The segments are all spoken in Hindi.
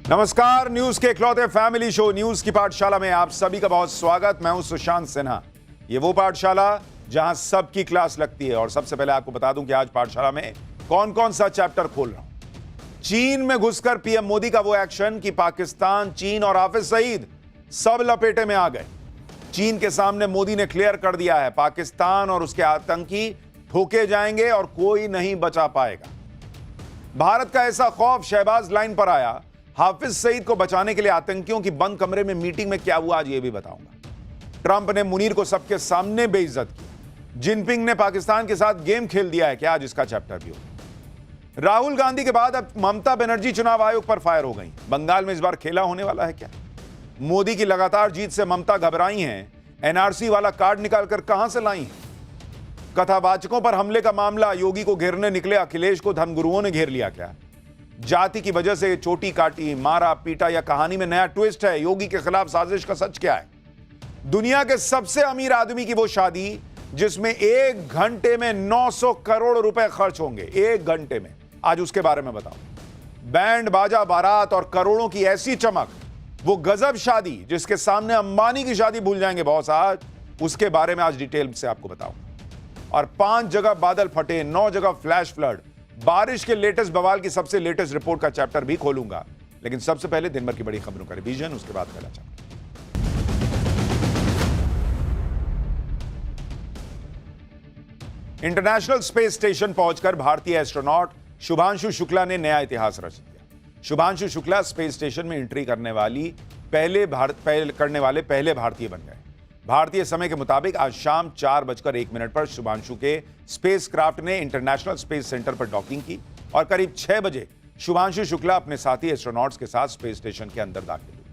नमस्कार, न्यूज के इकलौते फैमिली शो न्यूज की पाठशाला में आप सभी का बहुत स्वागत। मैं हूं सुशांत सिन्हा। ये वो पाठशाला जहां सबकी क्लास लगती है। और सबसे पहले आपको बता दूं कि आज पाठशाला में कौन कौन सा चैप्टर खोल रहा हूं। चीन में घुसकर पीएम मोदी का वो एक्शन कि पाकिस्तान, चीन और हाफिज सईद सब लपेटे में आ गए। चीन के सामने मोदी ने क्लियर कर दिया है, पाकिस्तान और उसके आतंकी ठोके जाएंगे और कोई नहीं बचा पाएगा। भारत का ऐसा खौफ, शहबाज लाइन पर आया। हाफिज सईद को बचाने के लिए आतंकियों की बंद कमरे में मीटिंग में क्या हुआ आज ये भी बताऊंगा। ट्रंप ने मुनीर को सबके सामने बेइज्जत किया। जिनपिंग ने पाकिस्तान के साथ गेम खेल दिया है क्या, आज इसका चैप्टर भी होगा। राहुल गांधी के बाद अब ममता बनर्जी चुनाव आयोग पर फायर हो गई। बंगाल में इस बार खेला होने वाला है क्या। मोदी की लगातार जीत से ममता घबराई हैं। एनआरसी वाला कार्ड निकालकर कहां से लाई हैं। कथावाचकों पर हमले का मामला, योगी को घेरने निकले अखिलेश को धर्मगुरुओं ने घेर लिया क्या। जाति की वजह से चोटी काटी, मारा पीटा या कहानी में नया ट्विस्ट है। योगी के खिलाफ साजिश का सच क्या है। दुनिया के सबसे अमीर आदमी की वो शादी जिसमें 1 घंटे में 900 करोड़ रुपए खर्च होंगे, 1 घंटे में, आज उसके बारे में बताऊं। बैंड बाजा बारात और करोड़ों की ऐसी चमक, वो गजब शादी जिसके सामने अंबानी की शादी भूल जाएंगे बॉस, आज उसके बारे में आज डिटेल से आपको बताऊंगा। और 5 जगह बादल फटे, 9 जगह फ्लैश फ्लड, बारिश के लेटेस्ट बवाल की सबसे लेटेस्ट रिपोर्ट का चैप्टर भी खोलूंगा। लेकिन सबसे पहले दिन भर की बड़ी खबरों का रिवीजन, उसके बाद पहला चैप्टर। इंटरनेशनल स्पेस स्टेशन पहुंचकर भारतीय एस्ट्रोनॉट शुभांशु शुक्ला ने नया इतिहास रच दिया। शुभांशु शुक्ला स्पेस स्टेशन में एंट्री करने वाले पहले भारतीय बन गए। भारतीय समय के मुताबिक आज शाम 4:01 पर शुभांशु के स्पेसक्राफ्ट ने इंटरनेशनल स्पेस सेंटर पर डॉकिंग की और करीब 6 बजे शुभांशु शुक्ला अपने साथी एस्ट्रोनॉट्स के साथ स्पेस स्टेशन के अंदर दाखिल हुए।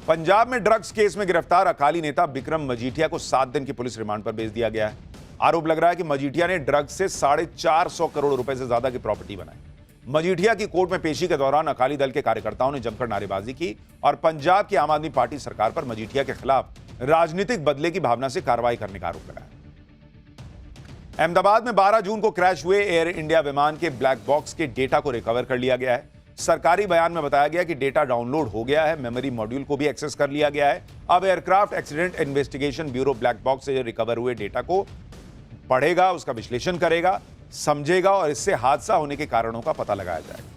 पंजाब में ड्रग्स केस में गिरफ्तार अकाली नेता बिक्रम मजीठिया को 7 दिन की पुलिस रिमांड पर भेज दिया गया है। आरोप लग रहा है कि मजीठिया ने ड्रग्स से 450 करोड़ रुपए से ज्यादा की प्रॉपर्टी बनाई। मजीठिया की कोर्ट में पेशी के दौरान अकाली दल के कार्यकर्ताओं ने जमकर नारेबाजी की और पंजाब की आम आदमी पार्टी सरकार पर मजीठिया के खिलाफ राजनीतिक बदले की भावना से कार्रवाई करने का आरोप लगाया। अहमदाबाद में 12 जून को क्रैश हुए एयर इंडिया विमान के ब्लैक बॉक्स के डेटा को रिकवर कर लिया गया है। सरकारी बयान में बताया गया कि डेटा डाउनलोड हो गया है, मेमोरी मॉड्यूल को भी एक्सेस कर लिया गया है। अब aircraft accident investigation bureau black box से रिकवर हुए डेटा को पढ़ेगा, उसका विश्लेषण करेगा, समझेगा और इससे हादसा होने के कारणों का पता लगाया जाएगा।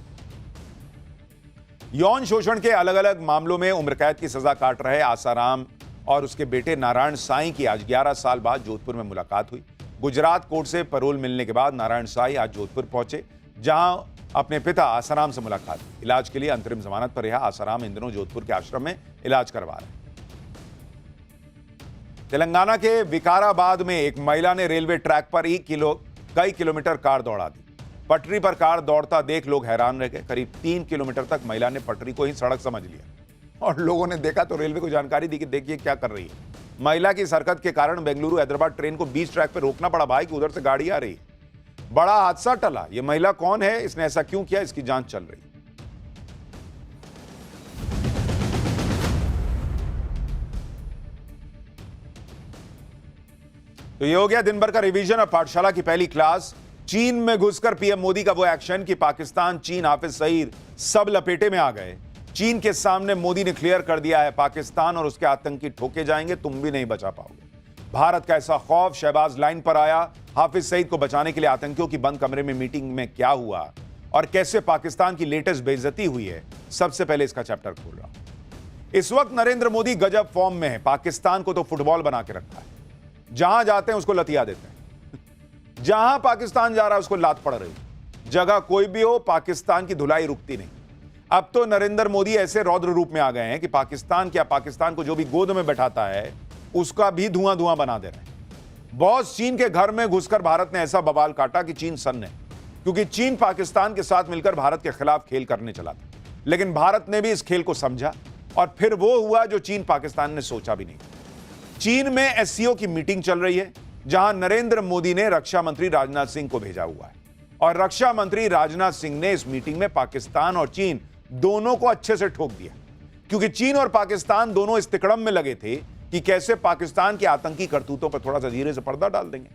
यौन शोषण के अलग अलग मामलों में उम्र कैद की सजा काट रहे आसाराम और उसके बेटे नारायण साईं की आज 11 साल बाद जोधपुर में मुलाकात हुई। गुजरात कोर्ट से पैरोल मिलने के बाद नारायण साईं आज जोधपुर पहुंचे, जहां अपने पिता आसाराम से मुलाकात की। इलाज के लिए अंतरिम जमानत पर रहा आसाराम इन दिनों जोधपुर के आश्रम में इलाज करवा रहे हैं। तेलंगाना के विकाराबाद में एक महिला ने रेलवे ट्रैक पर कई किलोमीटर कार दौड़ा दी। पटरी पर कार दौड़ता देख लोग हैरान रह गए। करीब 3 किलोमीटर तक महिला ने पटरी को ही सड़क समझ लिया और लोगों ने देखा तो रेलवे को जानकारी दी कि देखिए क्या कर रही है। महिला की इस हरकत के कारण बेंगलुरु हैदराबाद ट्रेन को बीच ट्रैक पर रोकना पड़ा भाई कि उधर से गाड़ी आ रही है। बड़ा हादसा टला। यह महिला कौन है, इसने ऐसा क्यों किया, इसकी जांच चल रही है। तो ये हो गया दिन भर का रिवीजन और पाठशाला की पहली क्लास। चीन में घुसकर पीएम मोदी का वो एक्शन कि पाकिस्तान, चीन, हाफिज सईद सब लपेटे में आ गए। चीन के सामने मोदी ने क्लियर कर दिया है, पाकिस्तान और उसके आतंकी ठोके जाएंगे, तुम भी नहीं बचा पाओगे। भारत का ऐसा खौफ, शहबाज लाइन पर आया। हाफिज सईद को बचाने के लिए आतंकियों की बंद कमरे में मीटिंग में क्या हुआ और कैसे पाकिस्तान की लेटेस्ट बेइज्जती हुई है, सबसे पहले इसका चैप्टर खोल रहा हूं। इस वक्त नरेंद्र मोदी गजब फॉर्म में है। पाकिस्तान को तो फुटबॉल बना के रखा है। जहां जाते हैं उसको लतिया देते हैं। जहां पाकिस्तान जा रहा है उसको लात पड़ रही। जगह कोई भी हो, पाकिस्तान की धुलाई रुकती नहीं। अब तो नरेंद्र मोदी ऐसे रौद्र रूप में आ गए हैं कि पाकिस्तान को जो भी गोद में बैठाता है उसका भी धुआं धुआं बना दे रहे हैं। बॉस, चीन के घर में घुसकर भारत ने ऐसा बवाल काटा कि चीन सन्न है, क्योंकि चीन पाकिस्तान के साथ मिलकर भारत के खिलाफ खेल करने चला था। लेकिन भारत ने भी इस खेल को समझा और फिर वो हुआ जो चीन पाकिस्तान ने सोचा भी नहीं। चीन में एससीओ की मीटिंग चल रही है, जहां नरेंद्र मोदी ने रक्षा मंत्री राजनाथ सिंह को भेजा हुआ है और रक्षा मंत्री राजनाथ सिंह ने इस मीटिंग में पाकिस्तान और चीन दोनों को अच्छे से ठोक दिया, क्योंकि चीन और पाकिस्तान दोनों इस तिकड़म में लगे थे कि कैसे पाकिस्तान के आतंकी करतूतों पर थोड़ा सा धीरे से पर्दा डाल देंगे।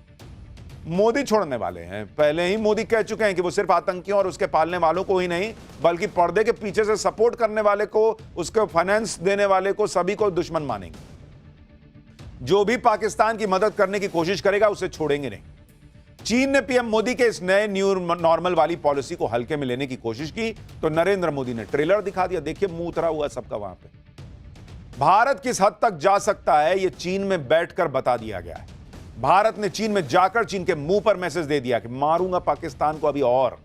मोदी छोड़ने वाले हैं। पहले ही मोदी कह चुके हैं कि वो सिर्फ आतंकियों और उसके पालने वालों को ही नहीं, बल्कि पर्दे के पीछे से सपोर्ट करने वाले को, उसको फाइनेंस देने वाले को, सभी को दुश्मन मानेंगे। जो भी पाकिस्तान की मदद करने की कोशिश करेगा उसे छोड़ेंगे नहीं। चीन ने पीएम मोदी के इस नए न्यू नॉर्मल वाली पॉलिसी को हल्के में लेने की कोशिश की तो नरेंद्र मोदी ने ट्रेलर दिखा दिया। देखिए मुंह उतरा हुआ सबका वहां पे। भारत किस हद तक जा सकता है यह चीन में बैठकर बता दिया गया है। भारत ने चीन में जाकर चीन के मुंह पर मैसेज दे दिया कि मारूंगा पाकिस्तान को अभी, और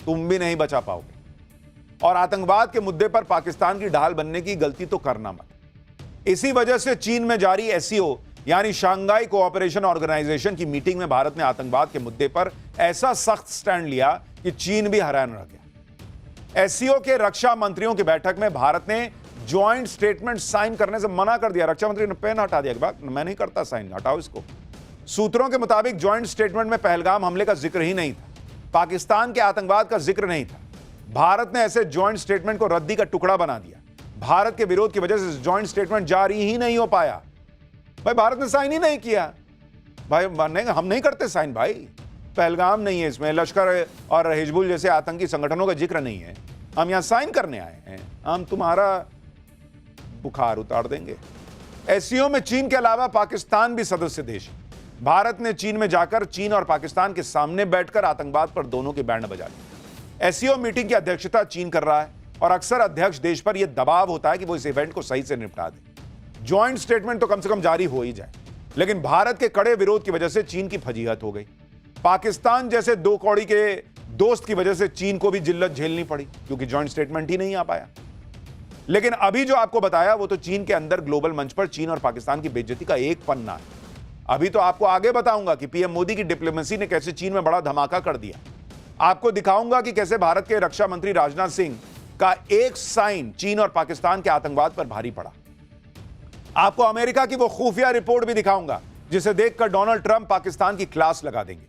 तुम भी नहीं बचा पाओगे। और आतंकवाद के मुद्दे पर पाकिस्तान की ढाल बनने की गलती तो करना मत। इसी वजह से चीन में जारी एससीओ यानी शांघाई कोऑपरेशन ऑर्गेनाइजेशन की मीटिंग में भारत ने आतंकवाद के मुद्दे पर ऐसा सख्त स्टैंड लिया कि चीन भी हैरान रह गया। एससीओ के रक्षा मंत्रियों की बैठक में भारत ने ज्वाइंट स्टेटमेंट साइन करने से मना कर दिया। रक्षा मंत्री ने पेन हटा दिया, मैं नहीं करता साइन, हटाओ इसको। सूत्रों के मुताबिक ज्वाइंट स्टेटमेंट में पहलगाम हमले का जिक्र ही नहीं था, पाकिस्तान के आतंकवाद का जिक्र नहीं था। भारत ने ऐसे ज्वाइंट स्टेटमेंट को रद्दी का टुकड़ा बना दिया। भारत के विरोध की वजह से ज्वाइंट स्टेटमेंट जारी ही नहीं हो पाया। भाई भारत ने साइन ही नहीं किया। भाई हम नहीं करते साइन भाई, पहलगाम नहीं है इसमें, लश्कर और हिजबुल जैसे आतंकी संगठनों का जिक्र नहीं है, हम यहां साइन करने आए हैं, हम तुम्हारा बुखार उतार देंगे। एससीओ में चीन के अलावा पाकिस्तान भी सदस्य देश है। भारत ने चीन में जाकर चीन और पाकिस्तान के सामने बैठकर आतंकवाद पर दोनों के बैंड बजा दिए। एससीओ मीटिंग की अध्यक्षता चीन कर रहा है और अक्सर अध्यक्ष देश पर यह दबाव होता है कि वो इस इवेंट को सही से निपटा दे। ज्वाइंट स्टेटमेंट तो कम से कम जारी हो ही जाए, लेकिन भारत के कड़े विरोध की वजह से चीन की फजीहत हो गई। पाकिस्तान जैसे दो कौड़ी के दोस्त की वजह से चीन को भी जिल्लत झेलनी पड़ी, क्योंकि ज्वाइंट स्टेटमेंट ही नहीं आ पाया। लेकिन अभी जो आपको बताया वो तो चीन के अंदर ग्लोबल मंच पर चीन और पाकिस्तान की बेइज्जती का एक पन्ना है। अभी तो आपको आगे बताऊंगा कि पीएम मोदी की डिप्लोमेसी ने कैसे चीन में बड़ा धमाका कर दिया। आपको दिखाऊंगा कि कैसे भारत के रक्षा मंत्री राजनाथ सिंह का एक साइन चीन और पाकिस्तान के आतंकवाद पर भारी पड़ा। आपको अमेरिका की वो खुफिया रिपोर्ट भी दिखाऊंगा जिसे देखकर डोनाल्ड ट्रंप पाकिस्तान की क्लास लगा देंगे।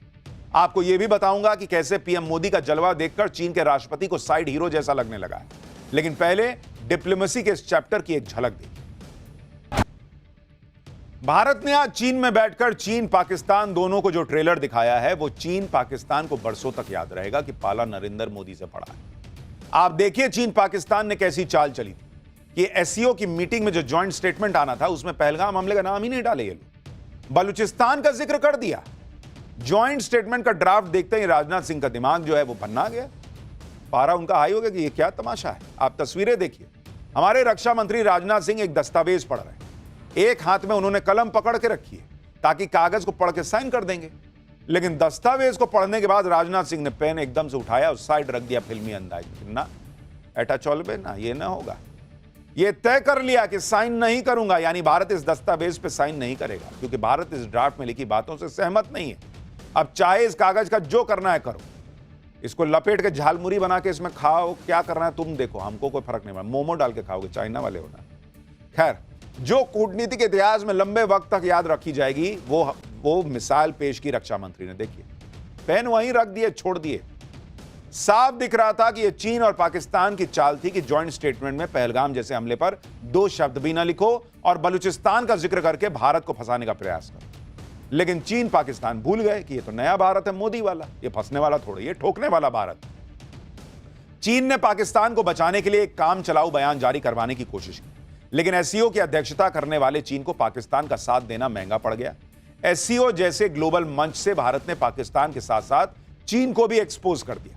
आपको यह भी बताऊंगा कि कैसे पीएम मोदी का जलवा देखकर चीन के राष्ट्रपति को साइड हीरो जैसा लगने लगा है। लेकिन पहले डिप्लोमेसी के इस चैप्टर की एक झलक देखिए। भारत ने आज चीन में बैठकर चीन पाकिस्तान दोनों को जो ट्रेलर दिखाया है वो चीन पाकिस्तान को बरसों तक याद रहेगा कि पाला नरेंद्र मोदी से पड़ा है। आप देखिए चीन पाकिस्तान ने कैसी चाल चली थी कि एससीओ की मीटिंग में जो ज्वाइंट स्टेटमेंट आना था उसमें पहलगाम हमले का नाम ही नहीं डाले ये लोग, बलूचिस्तान का जिक्र कर दिया। ज्वाइंट स्टेटमेंट का ड्राफ्ट देखते ही राजनाथ सिंह का दिमाग जो है वो भन्ना गया, पारा उनका हाई हो गया कि ये क्या तमाशा है। आप तस्वीरें देखिए, हमारे रक्षा मंत्री राजनाथ सिंह एक दस्तावेज पढ़ रहे हैं, एक हाथ में उन्होंने कलम पकड़ के रखी है ताकि कागज को पढ़ के साइन कर देंगे। लेकिन दस्तावेज को पढ़ने के बाद राजनाथ सिंह ने पेन एकदम से उठाया और साइड रख दिया फिल्मी अंदाज में। ना ऐटा चौलबे ना, ये ना होगा। ये तय कर लिया कि साइन नहीं करूंगा, यानी भारत इस दस्तावेज पे साइन नहीं करेगा, क्योंकि भारत इस ड्राफ्ट में लिखी बातों से सहमत नहीं है। अब चाहे इस कागज का जो करना है करो, इसको लपेट के झालमुरी बना के इसमें खाओ, क्या करना है तुम देखो, हमको कोई फर्क नहीं पड़ा। मोमो डाल के खाओगे, चाइना वाले हो ना। खैर, जो कूटनीति के इतिहास में लंबे वक्त तक याद रखी जाएगी वो मिसाल पेश की रक्षा मंत्री ने। देखिए पेन वहीं रख दिए, छोड़ दिए। साफ दिख रहा था कि यह चीन और पाकिस्तान की चाल थी कि जॉइंट स्टेटमेंट में पहलगाम जैसे हमले पर दो शब्द भी ना लिखो और बलूचिस्तान का जिक्र करके भारत को फंसाने का प्रयास करो। लेकिन चीन पाकिस्तान भूल गए कि ये तो नया भारत है मोदी वाला, ये फंसने वाला थोड़ी, ये ठोकने वाला भारत। चीन ने पाकिस्तान को बचाने के लिए एक काम चलाऊ बयान जारी करवाने की कोशिश की, लेकिन एससीओ की अध्यक्षता करने वाले चीन को पाकिस्तान का साथ देना महंगा पड़ गया। एससीओ जैसे ग्लोबल मंच से भारत ने पाकिस्तान के साथ साथ चीन को भी एक्सपोज कर दिया।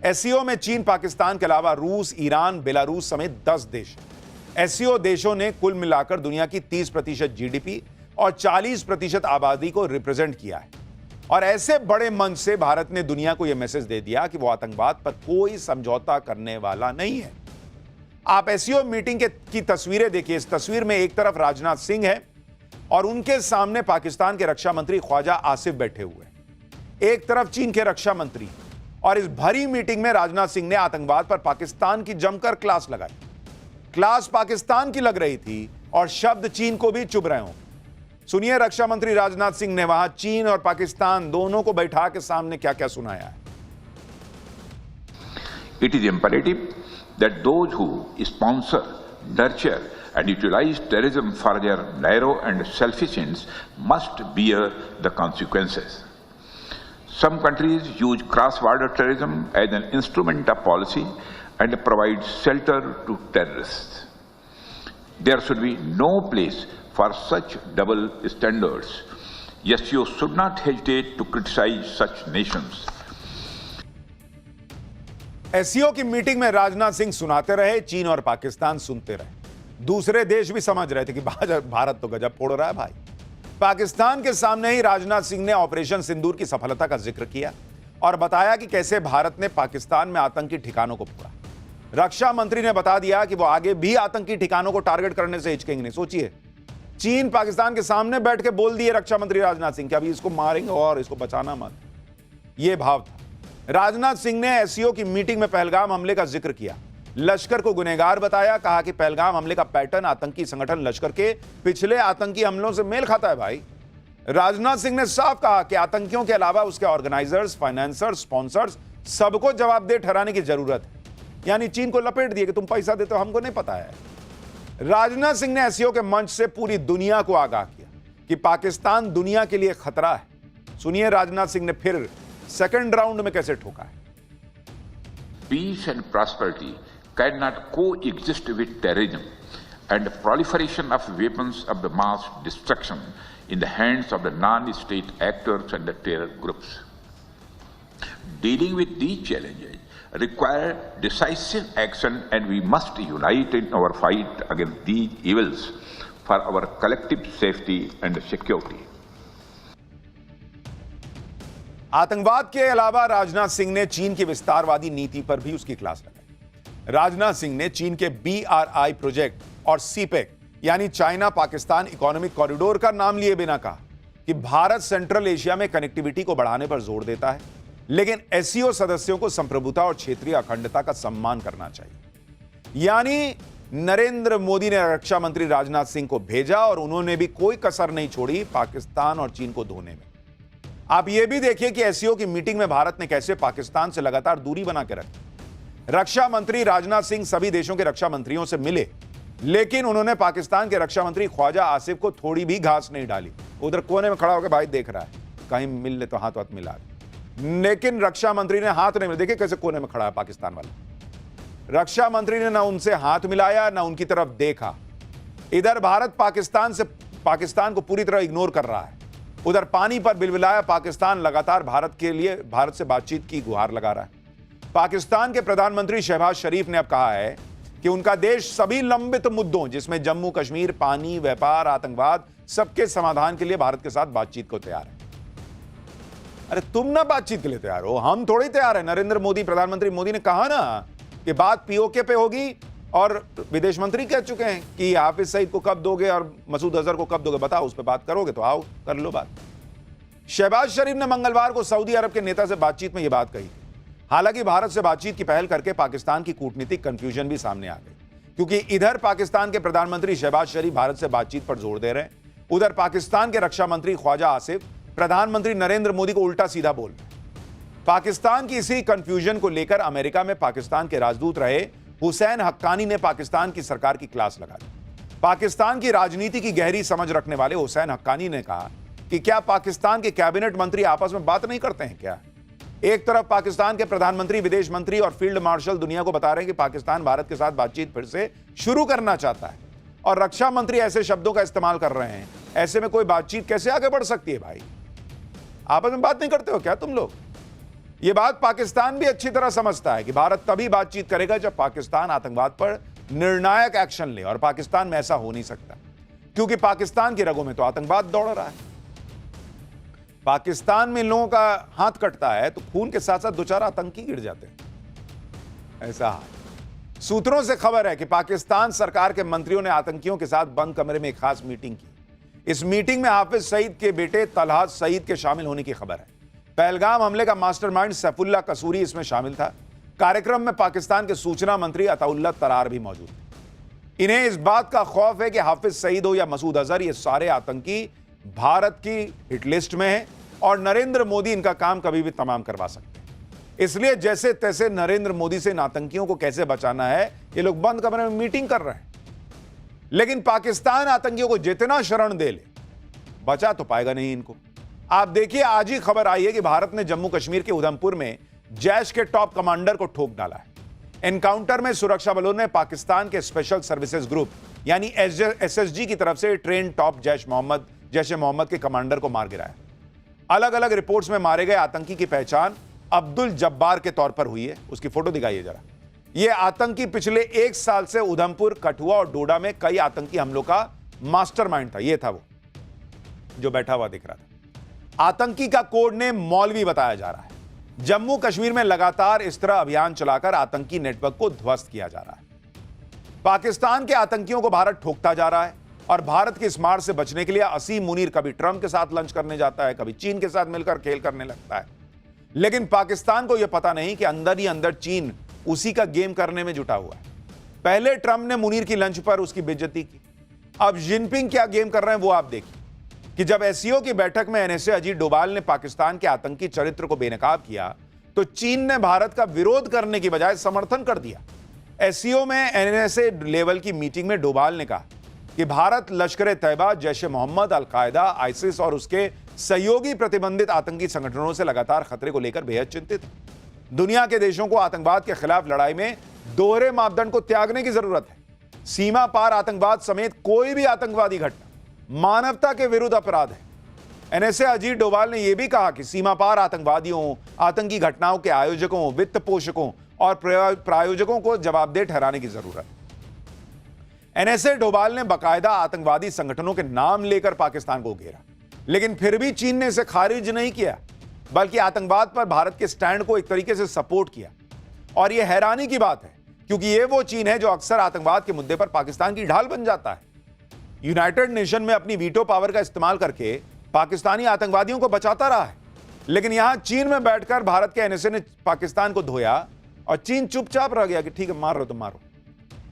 एससीओ में चीन पाकिस्तान के अलावा रूस, ईरान, बेलारूस समेत 10 देश हैं। एससीओ देशों ने कुल मिलाकर दुनिया की 30% जीडीपी और 40% आबादी को रिप्रेजेंट किया है। और ऐसे बड़े मंच से भारत ने दुनिया को यह मैसेज दे दिया कि वो आतंकवाद पर कोई समझौता करने वाला नहीं है। आप एससीओ मीटिंग की तस्वीरें देखिए। इस तस्वीर में एक तरफ राजनाथ सिंह है और उनके सामने पाकिस्तान के रक्षा मंत्री ख्वाजा आसिफ बैठे हुए हैं, एक तरफ चीन के रक्षा मंत्री। और इस भरी मीटिंग में राजनाथ सिंह ने आतंकवाद पर पाकिस्तान की जमकर क्लास लगाई। क्लास पाकिस्तान की लग रही थी और शब्द चीन को भी चुभ रहे हों। सुनिए रक्षा मंत्री राजनाथ सिंह ने वहां चीन और पाकिस्तान दोनों को बैठा के सामने क्या क्या सुनाया है। It is imperative that those who sponsor, nurture and utilize terrorism for their narrow and selfish ends must bear the consequences. Some countries use cross-border terrorism as an instrument of policy and provide shelter to terrorists. There should be no place for such double standards. SCO should not hesitate to criticize such nations. SCO की मीटिंग में राजनाथ सिंह सुनाते रहे, चीन और पाकिस्तान सुनते रहे। दूसरे देश भी समझ रहे थे कि भारत तो गजब फोड़ रहा है भाई। पाकिस्तान के सामने ही राजनाथ सिंह ने ऑपरेशन सिंदूर की सफलता का जिक्र किया और बताया कि कैसे भारत ने पाकिस्तान में आतंकी ठिकानों को फोड़ा। रक्षा मंत्री ने बता दिया कि वो आगे भी आतंकी ठिकानों को टारगेट करने से हिचकेंगे नहीं। सोचिए, चीन पाकिस्तान के सामने बैठ के बोल दिए रक्षा मंत्री राजनाथ सिंह कि अभी इसको मारेंगे और इसको बचाना मत। यह भाव था। राजनाथ सिंह ने एससीओ की मीटिंग में पहलगाम हमले का जिक्र किया, लश्कर को गुनहगार बताया, कहा कि पहलगाम हमले का पैटर्न आतंकी संगठन लश्कर के पिछले आतंकी हमलों से मेल खाता है भाई। राजनाथ सिंह ने साफ कहा कि आतंकियों के अलावा उसके ऑर्गेनाइजर्स, फाइनेंसर्स, स्पॉन्सर्स सबको जवाबदेह ठहराने की जरूरत है। यानी चीन को लपेट दिए कि तुम पैसा देते हो, हमको नहीं पता है। राजनाथ सिंह ने एससीओ के मंच से पूरी दुनिया को आगाह किया कि पाकिस्तान दुनिया के लिए खतरा है। सुनिए राजनाथ सिंह ने फिर सेकंड राउंड में कैसे ठोका है। Peace and prosperity cannot coexist with terrorism and proliferation of weapons of the mass destruction in the hands of the non-state actors and the terror groups. Dealing with these challenges require decisive action, and we must unite in our fight against these evils for our collective safety and security. आतंकवाद के अलावा राजनाथ सिंह ने चीन की विस्तारवादी नीति पर भी उसकी क्लास लगाई। राजनाथ सिंह ने चीन के BRI प्रोजेक्ट और सीपेक यानी चाइना पाकिस्तान इकोनॉमिक कॉरिडोर का नाम लिए बिना कहा कि भारत सेंट्रल एशिया में कनेक्टिविटी को बढ़ाने पर जोर देता है, लेकिन एससीओ सदस्यों को संप्रभुता और क्षेत्रीय अखंडता का सम्मान करना चाहिए। यानी नरेंद्र मोदी ने रक्षा मंत्री राजनाथ सिंह को भेजा और उन्होंने भी कोई कसर नहीं छोड़ी पाकिस्तान और चीन को धोने में। आप यह भी देखिए कि एससीओ की मीटिंग में भारत ने कैसे पाकिस्तान से लगातार दूरी बना के रखी। रक्षा मंत्री राजनाथ सिंह सभी देशों के रक्षा मंत्रियों से मिले, लेकिन उन्होंने पाकिस्तान के रक्षा मंत्री ख्वाजा आसिफ को थोड़ी भी घास नहीं डाली। उधर कोने में खड़ा होकर भाई देख रहा है, कहीं मिल ले तो हाथ हाथ मिला, लेकिन रक्षा मंत्री ने हाथ नहीं मिला। देखिए कैसे कोने में खड़ा है पाकिस्तान वाला। रक्षा मंत्री ने ना उनसे हाथ मिलाया, ना उनकी तरफ देखा। इधर भारत पाकिस्तान को पूरी तरह इग्नोर कर रहा है। उधर पानी पर बिलबिलाया पाकिस्तान लगातार भारत से बातचीत की गुहार लगा रहा है। पाकिस्तान के प्रधानमंत्री शहबाज शरीफ ने अब कहा है कि उनका देश सभी लंबित मुद्दों, जिसमें जम्मू कश्मीर, पानी, व्यापार, आतंकवाद, सबके समाधान के लिए भारत के साथ बातचीत को तैयार है। अरे तुम ना बातचीत के लिए तैयार हो, हम थोड़ी तैयार है। नरेंद्र मोदी, प्रधानमंत्री मोदी ने कहा ना कि बात पीओके पे होगी, और विदेश मंत्री कह चुके हैं कि हाफिज सईद को कब दोगे और मसूद अजहर को कब दोगे, बताओ। उस पर बात करोगे तो आओ कर लो बात। शहबाज शरीफ ने मंगलवार को सऊदी अरब के नेता से बातचीत में यह बात कही। हालांकि भारत से बातचीत की पहल करके पाकिस्तान की कूटनीतिक कंफ्यूजन भी सामने आ गई, क्योंकि इधर पाकिस्तान के प्रधानमंत्री शहबाज शरीफ भारत से बातचीत पर जोर दे रहे हैं, उधर पाकिस्तान के रक्षा मंत्री ख्वाजा आसिफ प्रधानमंत्री नरेंद्र मोदी को उल्टा सीधा बोल रहे हैं। पाकिस्तान की इसी कंफ्यूजन को लेकर अमेरिका में पाकिस्तान के राजदूत रहे हुसैन हक्कानी ने पाकिस्तान की सरकार की क्लास लगा दी। पाकिस्तान की राजनीति की गहरी समझ रखने वाले हुसैन हक्कानी ने कहा कि क्या पाकिस्तान के कैबिनेट मंत्री आपस में बात नहीं करते हैं क्या? एक तरफ पाकिस्तान के प्रधानमंत्री, विदेश मंत्री और फील्ड मार्शल दुनिया को बता रहे हैं कि पाकिस्तान भारत के साथ बातचीत फिर से शुरू करना चाहता है, और रक्षा मंत्री ऐसे शब्दों का इस्तेमाल कर रहे हैं। ऐसे में कोई बातचीत कैसे आगे बढ़ सकती है भाई? आपस में बात नहीं करते हो क्या तुम लोग? यह बात पाकिस्तान भी अच्छी तरह समझता है कि भारत तभी बातचीत करेगा जब पाकिस्तान आतंकवाद पर निर्णायक एक्शन ले, और पाकिस्तान में ऐसा हो नहीं सकता क्योंकि पाकिस्तान की रगों में तो आतंकवाद दौड़ रहा है। पाकिस्तान में लोगों का हाथ कटता है तो खून के साथ साथ दो चार आतंकी गिर जाते हैं, ऐसा है। सूत्रों से खबर है कि पाकिस्तान सरकार के मंत्रियों ने आतंकियों के साथ बंद कमरे में एक खास मीटिंग की। इस मीटिंग में हाफिज सईद के बेटे तलहात सईद के शामिल होने की खबर है। पहलगाम हमले का मास्टरमाइंड सैफुल्लाह कसूरी इसमें शामिल था। कार्यक्रम में पाकिस्तान के सूचना मंत्री अताउल्लाह तरार भी मौजूद थे। इन्हें इस बात का खौफ है कि हाफिज सईद हो या मसूद अजहर, ये सारे आतंकी भारत की हिट लिस्ट में है और नरेंद्र मोदी इनका काम कभी भी तमाम करवा सकते हैं। इसलिए जैसे तैसे नरेंद्र मोदी से इन आतंकियों को कैसे बचाना है, ये लोग बंद कमरे में मीटिंग कर रहे हैं। लेकिन पाकिस्तान आतंकियों को जितना शरण दे ले, बचा तो पाएगा नहीं इनको। आप देखिए, आज ही खबर आई है कि भारत ने जम्मू कश्मीर के उधमपुर में जैश के टॉप कमांडर को ठोक डाला है। एनकाउंटर में सुरक्षा बलों ने पाकिस्तान के स्पेशल सर्विसेज ग्रुप यानी एसएसजी की तरफ से ट्रेन टॉप जैश ए मोहम्मद के कमांडर को मार गिराया। अलग अलग रिपोर्ट्स में मारे गए आतंकी की पहचान अब्दुल जब्बार के तौर पर हुई है। उसकी फोटो दिखाइए जरा। यह आतंकी पिछले 1 साल से उधमपुर, कठुआ और डोडा में कई आतंकी हमलों का मास्टरमाइंड था। यह था वो जो बैठा हुआ दिख रहा था। आतंकी का कोड नेम मौलवी बताया जा रहा है। जम्मू कश्मीर में लगातार इस तरह अभियान चलाकर आतंकी नेटवर्क को ध्वस्त किया जा रहा है। पाकिस्तान के आतंकियों को भारत ठोकता जा रहा है और भारत की इस मार से बचने के लिए असीम मुनीर कभी ट्रंप के साथ लंच करने जाता है, कभी चीन के साथ मिलकर खेल करने लगता है। लेकिन पाकिस्तान को यह पता नहीं कि अंदर ही अंदर चीन उसी का गेम करने में जुटा हुआ है। पहले ट्रंप ने मुनीर की लंच पर उसकी बेइज्जती की, अब जिनपिंग क्या गेम कर रहे हैं वो आप देखिए कि जब एससीओ की बैठक में एनएसए अजीत डोभाल ने पाकिस्तान के आतंकी चरित्र को बेनकाब किया तो चीन ने भारत का विरोध करने की बजाय समर्थन कर दिया। एससीओ में एनएसए लेवल की मीटिंग में डोभाल ने कहा कि भारत लश्कर-ए-तैयबा, जैश-ए-मोहम्मद, अल-कायदा, आईसिस और उसके सहयोगी प्रतिबंधित आतंकी संगठनों से लगातार खतरे को लेकर बेहद चिंतित है। दुनिया के देशों को आतंकवाद के खिलाफ लड़ाई में दोहरे मापदंड को त्यागने की जरूरत है। सीमा पार आतंकवाद समेत कोई भी आतंकवादी घटना मानवता के विरुद्ध अपराध है। एनएसए अजीत डोभाल ने यह भी कहा कि सीमा पार आतंकवादियों, आतंकी घटनाओं के आयोजकों, वित्त पोषकों और प्रायोजकों को जवाबदेह ठहराने की जरूरत है। एनएसए डोभाल ने बाकायदा आतंकवादी संगठनों के नाम लेकर पाकिस्तान को घेरा, लेकिन फिर भी चीन ने इसे खारिज नहीं किया, बल्कि आतंकवाद पर भारत के स्टैंड को एक तरीके से सपोर्ट किया। और यह हैरानी की बात है क्योंकि यह वो चीन है जो अक्सर आतंकवाद के मुद्दे पर पाकिस्तान की ढाल बन जाता है। यूनाइटेड नेशन में अपनी वीटो पावर का इस्तेमाल करके पाकिस्तानी आतंकवादियों को बचाता रहा है, लेकिन यहां चीन में बैठकर भारत के एनएसए ने पाकिस्तान को धोया और चीन चुपचाप रह गया कि ठीक है, मार रहे हो तो मारो।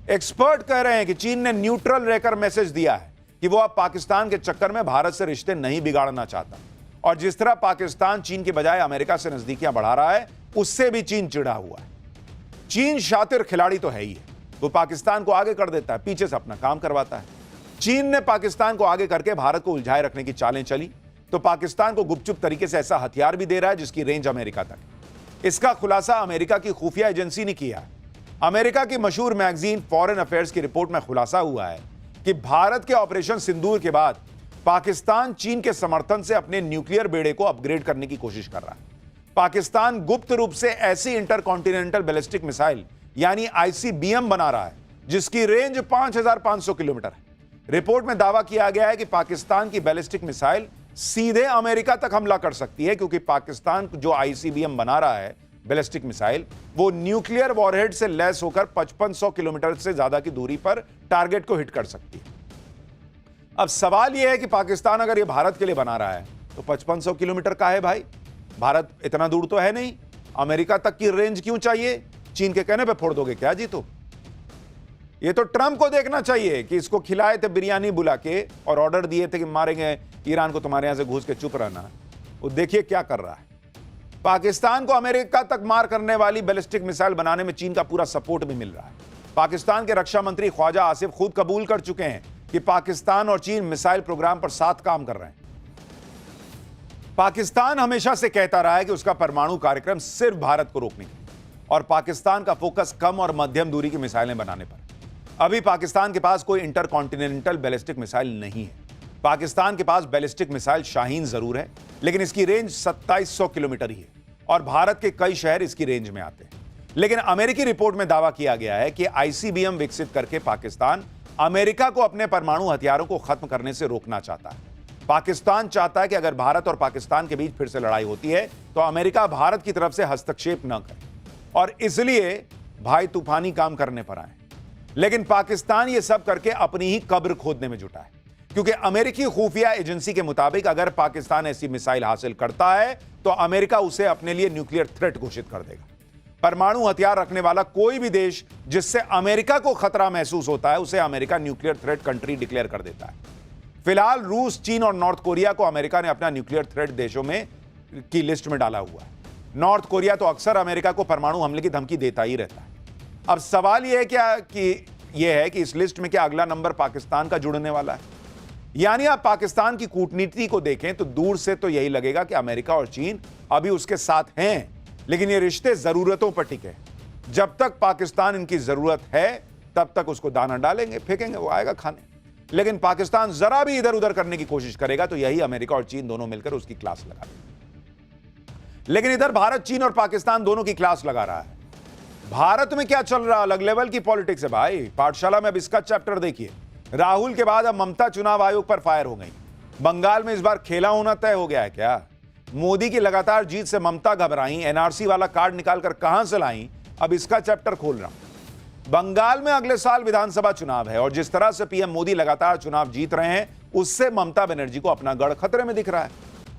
एक्सपर्ट कह रहे हैं कि चीन ने न्यूट्रल रहकर मैसेज दिया है कि वो अब पाकिस्तान के चक्कर में भारत से रिश्ते नहीं बिगाड़ना चाहता, और जिस तरह पाकिस्तान चीन के बजाय अमेरिका से नजदीकियां बढ़ा रहा है उससे भी चीन चिढ़ा हुआ है। चीन शातिर खिलाड़ी तो है ही है, वो पाकिस्तान को आगे कर देता है, पीछे से अपना काम करवाता है। चीन ने पाकिस्तान को आगे करके भारत को उलझाए रखने की चालें चली तो पाकिस्तान को गुपचुप तरीके से ऐसा हथियार भी दे रहा है जिसकी रेंज अमेरिका तक है। इसका खुलासा अमेरिका की खुफिया एजेंसी ने किया है। अमेरिका की मशहूर मैगजीन फॉरेन अफेयर्स की रिपोर्ट में खुलासा हुआ है कि भारत के ऑपरेशन सिंदूर के बाद पाकिस्तान चीन के समर्थन से अपने न्यूक्लियर बेड़े को अपग्रेड करने की कोशिश कर रहा है। पाकिस्तान गुप्त रूप से ऐसी इंटरकॉन्टिनेंटल बैलिस्टिक मिसाइल यानी आईसीबीएम बना रहा है जिसकी रेंज 5500 किलोमीटर है। रिपोर्ट में दावा किया गया है कि पाकिस्तान की बैलिस्टिक मिसाइल सीधे अमेरिका तक हमला कर सकती है क्योंकि पाकिस्तान जो आईसीबीएम बना रहा है बैलिस्टिक मिसाइल, वो न्यूक्लियर वॉरहेड से लैस होकर 5500 किलोमीटर से ज्यादा की दूरी पर टारगेट को हिट कर सकती है। अब सवाल यह है कि पाकिस्तान अगर ये भारत के लिए बना रहा है तो 5500 किलोमीटर का है भाई, भारत इतना दूर तो है नहीं, अमेरिका तक की रेंज क्यों चाहिए? चीन के कहने पे फोड़ दोगे क्या जी? तो ये तो ट्रंप को देखना चाहिए कि इसको खिलाए थे बिरयानी बुला के और ऑर्डर दिए थे कि मारेंगे ईरान को, तुम्हारे यहां से घुस के चुप रहना। वो देखिए क्या कर रहा है। पाकिस्तान को अमेरिका तक मार करने वाली बैलिस्टिक मिसाइल बनाने में चीन का पूरा सपोर्ट भी मिल रहा है। पाकिस्तान के रक्षा मंत्री ख्वाजा आसिफ खुद कबूल कर चुके हैं कि पाकिस्तान और चीन मिसाइल प्रोग्राम पर साथ काम कर रहे हैं। पाकिस्तान हमेशा से कहता रहा है कि उसका परमाणु कार्यक्रम सिर्फ भारत को रोकने के लिए और पाकिस्तान का फोकस कम और मध्यम दूरी की मिसाइलें बनाने पर। अभी पाकिस्तान के पास कोई इंटरकॉन्टिनेंटल बैलिस्टिक मिसाइल नहीं है। पाकिस्तान के पास बैलिस्टिक मिसाइल शाहीन जरूर है, लेकिन इसकी रेंज 2700 किलोमीटर ही है और भारत के कई शहर इसकी रेंज में आते हैं। लेकिन अमेरिकी रिपोर्ट में दावा किया गया है कि आईसीबीएम विकसित करके पाकिस्तान अमेरिका को अपने परमाणु हथियारों को खत्म करने से रोकना चाहता है। पाकिस्तान चाहता है कि अगर भारत और पाकिस्तान के बीच फिर से लड़ाई होती है तो अमेरिका भारत की तरफ से हस्तक्षेप न करे, और इसलिए भाई तूफानी काम करने पर आए। लेकिन पाकिस्तान यह सब करके अपनी ही कब्र खोदने में जुटा है, क्योंकि अमेरिकी खुफिया एजेंसी के मुताबिक अगर पाकिस्तान ऐसी मिसाइल हासिल करता है तो अमेरिका उसे अपने लिए न्यूक्लियर थ्रेट घोषित कर देगा। परमाणु हथियार रखने वाला कोई भी देश जिससे अमेरिका को खतरा महसूस होता है उसे America nuclear threat country declare कर देता है। फिलहाल रूस, चीन और नॉर्थ कोरिया को अमेरिका ने अपना न्यूक्लियर थ्रेट देशों में की लिस्ट में डाला हुआ है। नॉर्थ कोरिया तो अक्सर अमेरिका को परमाणु हमले की धमकी देता ही रहता है। अब सवाल यह है कि इस लिस्ट में क्या अगला नंबर पाकिस्तान का जुड़ने वाला है? यानी आप पाकिस्तान की कूटनीति को देखें तो दूर से तो यही लगेगा कि अमेरिका और चीन अभी उसके साथ हैं, लेकिन ये रिश्ते जरूरतों पर टिके। जब तक पाकिस्तान इनकी जरूरत है तब तक उसको दाना डालेंगे, फेंकेंगे, वो आएगा खाने। लेकिन पाकिस्तान जरा भी इधर उधर करने की कोशिश करेगा तो यही अमेरिका और चीन दोनों मिलकर उसकी क्लास लगा देंगे। लेकिन इधर भारत, चीन और पाकिस्तान दोनों की क्लास लगा रहा है। भारत में क्या चल रहा है, अलग लेवल की पॉलिटिक्स है भाई। पाठशाला में अब इसका चैप्टर देखिए। राहुल के बाद अब ममता चुनाव आयोग पर फायर हो गई। बंगाल में इस बार खेला होना तय हो गया है क्या? मोदी की लगातार जीत से ममता घबराई, एनआरसी वाला कार्ड निकालकर कहां से लाई, अब इसका चैप्टर खोल रहा हूं। बंगाल में अगले साल विधानसभा चुनाव है और जिस तरह से पीएम मोदी लगातार चुनाव जीत रहे हैं उससे ममता बनर्जी को अपना गढ़ खतरे में दिख रहा है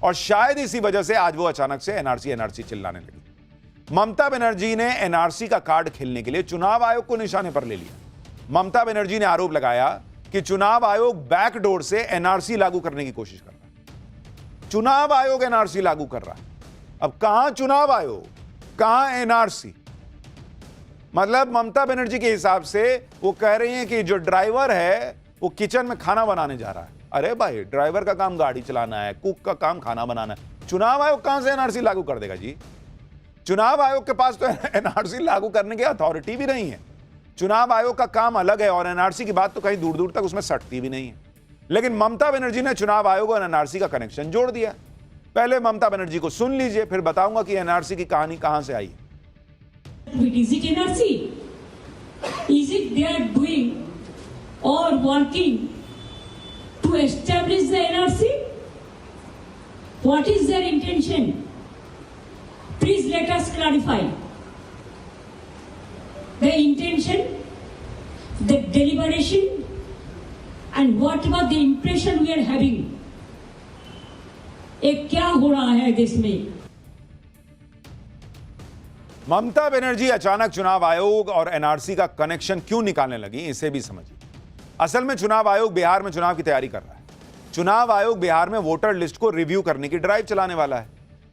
और शायद इसी वजह से आज वो अचानक से एनआरसी चिल्लाने लगी। ममता बनर्जी ने एनआरसी का कार्ड खेलने के लिए चुनाव आयोग को निशाने पर ले लिया। ममता बनर्जी ने आरोप लगाया कि चुनाव आयोग बैकडोर से एनआरसी लागू करने की कोशिश कर रहा है। चुनाव आयोग एनआरसी लागू कर रहा है। अब कहां चुनाव आयोग, कहां एनआरसी? मतलब ममता बनर्जी के हिसाब से वो कह रही हैं कि जो ड्राइवर है वो किचन में खाना बनाने जा रहा है। अरे भाई, ड्राइवर का काम गाड़ी चलाना है, कुक का काम खाना बनाना है। चुनाव आयोग कहां से एनआरसी लागू कर देगा जी? चुनाव आयोग के पास तो एनआरसी लागू करने की अथॉरिटी भी नहीं है। चुनाव आयोग का काम अलग है और एनआरसी की बात तो कहीं दूर दूर तक उसमें सटती भी नहीं है। लेकिन ममता बनर्जी ने चुनाव आयोग और एनआरसी का कनेक्शन जोड़ दिया। पहले ममता बनर्जी को सुन लीजिए, फिर बताऊंगा कि एनआरसी की कहानी कहां से आई है। Is it NRC? Is it they are doing or working to establish the NRC? What is their intention? Please let us clarify. The intention, the deliberation, and whatever the impression we are having. एक क्या हो रहा है देश में? ममता बनर्जी अचानक चुनाव आयोग और एनआरसी का कनेक्शन क्यों निकालने लगी, इसे भी समझिए। असल में चुनाव आयोग बिहार में चुनाव की तैयारी कर रहा है। चुनाव आयोग बिहार में वोटर लिस्ट को रिव्यू करने की ड्राइव चलाने वाला है।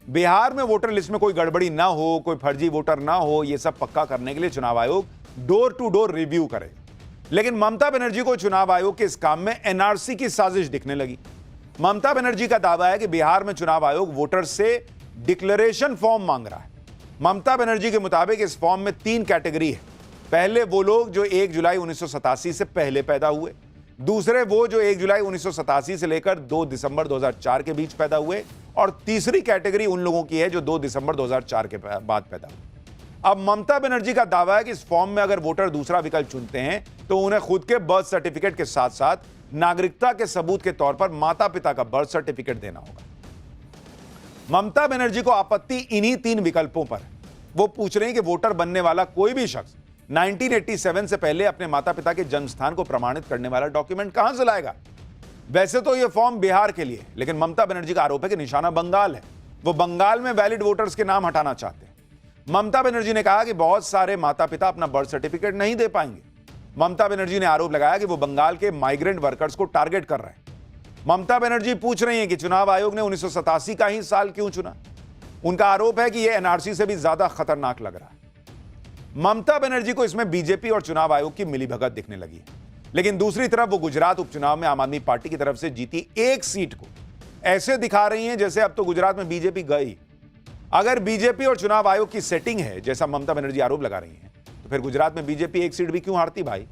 बिहार में वोटर लिस्ट में कोई गड़बड़ी ना हो, कोई फर्जी वोटर ना हो, यह सब पक्का करने के लिए चुनाव आयोग डोर टू डोर रिव्यू करेगा। लेकिन ममता बनर्जी को चुनाव आयोग के इस काम में एनआरसी की साजिश दिखने लगी। ममता बनर्जी का दावा है कि बिहार में चुनाव आयोग वोटर से डिक्लेरेशन फॉर्म मांग रहा है। ममता बनर्जी के मुताबिक इस फॉर्म में 3 कैटेगरी है। पहले वो लोग जो 1 जुलाई 1987 से पहले पैदा हुए, दूसरे वो जो 1 जुलाई 1987 से लेकर 2 दिसंबर 2004 के बीच पैदा हुए, और तीसरी कैटेगरी उन लोगों की है जो 2 दिसंबर 2004 के बाद पैदा हुए। अब ममता बनर्जी का दावा है कि इस फॉर्म में अगर वोटर दूसरा विकल्प चुनते हैं तो उन्हें खुद के बर्थ सर्टिफिकेट के साथ साथ नागरिकता के सबूत के तौर पर माता पिता का बर्थ सर्टिफिकेट देना होगा। ममता बनर्जी को आपत्ति इन्हीं 3 विकल्पों पर है। वो पूछ रहे हैं कि वोटर बनने वाला कोई भी शख्स 1987 से पहले अपने माता पिता के जन्म स्थान को प्रमाणित करने वाला डॉक्यूमेंट कहां से लाएगा। वैसे तो यह फॉर्म बिहार के लिए, लेकिन ममता बनर्जी का आरोप है कि निशाना बंगाल है। वो बंगाल में वैलिड वोटर्स के नाम हटाना चाहते हैं। ममता बनर्जी ने कहा कि बहुत सारे माता पिता अपना बर्थ सर्टिफिकेट नहीं दे पाएंगे। ममता बनर्जी ने आरोप लगाया कि वो बंगाल के माइग्रेंट वर्कर्स को टारगेट कर रहे हैं। ममता बनर्जी पूछ रही हैं कि चुनाव आयोग ने 1987 का ही साल क्यों चुना। उनका आरोप है कि यह एनआरसी से भी ज्यादा खतरनाक लग रहा है। ममता बनर्जी को इसमें बीजेपी और चुनाव आयोग की मिलीभगत दिखने लगी है। लेकिन दूसरी तरफ वो गुजरात उपचुनाव में आम आदमी पार्टी की तरफ से जीती 1 सीट को ऐसे दिखा रही हैं जैसे अब तो गुजरात में बीजेपी गई। अगर बीजेपी और चुनाव आयोग की सेटिंग है जैसा ममता बनर्जी आरोप लगा रही हैं, तो फिर गुजरात में बीजेपी 1 सीट भी क्यों हारती भाई।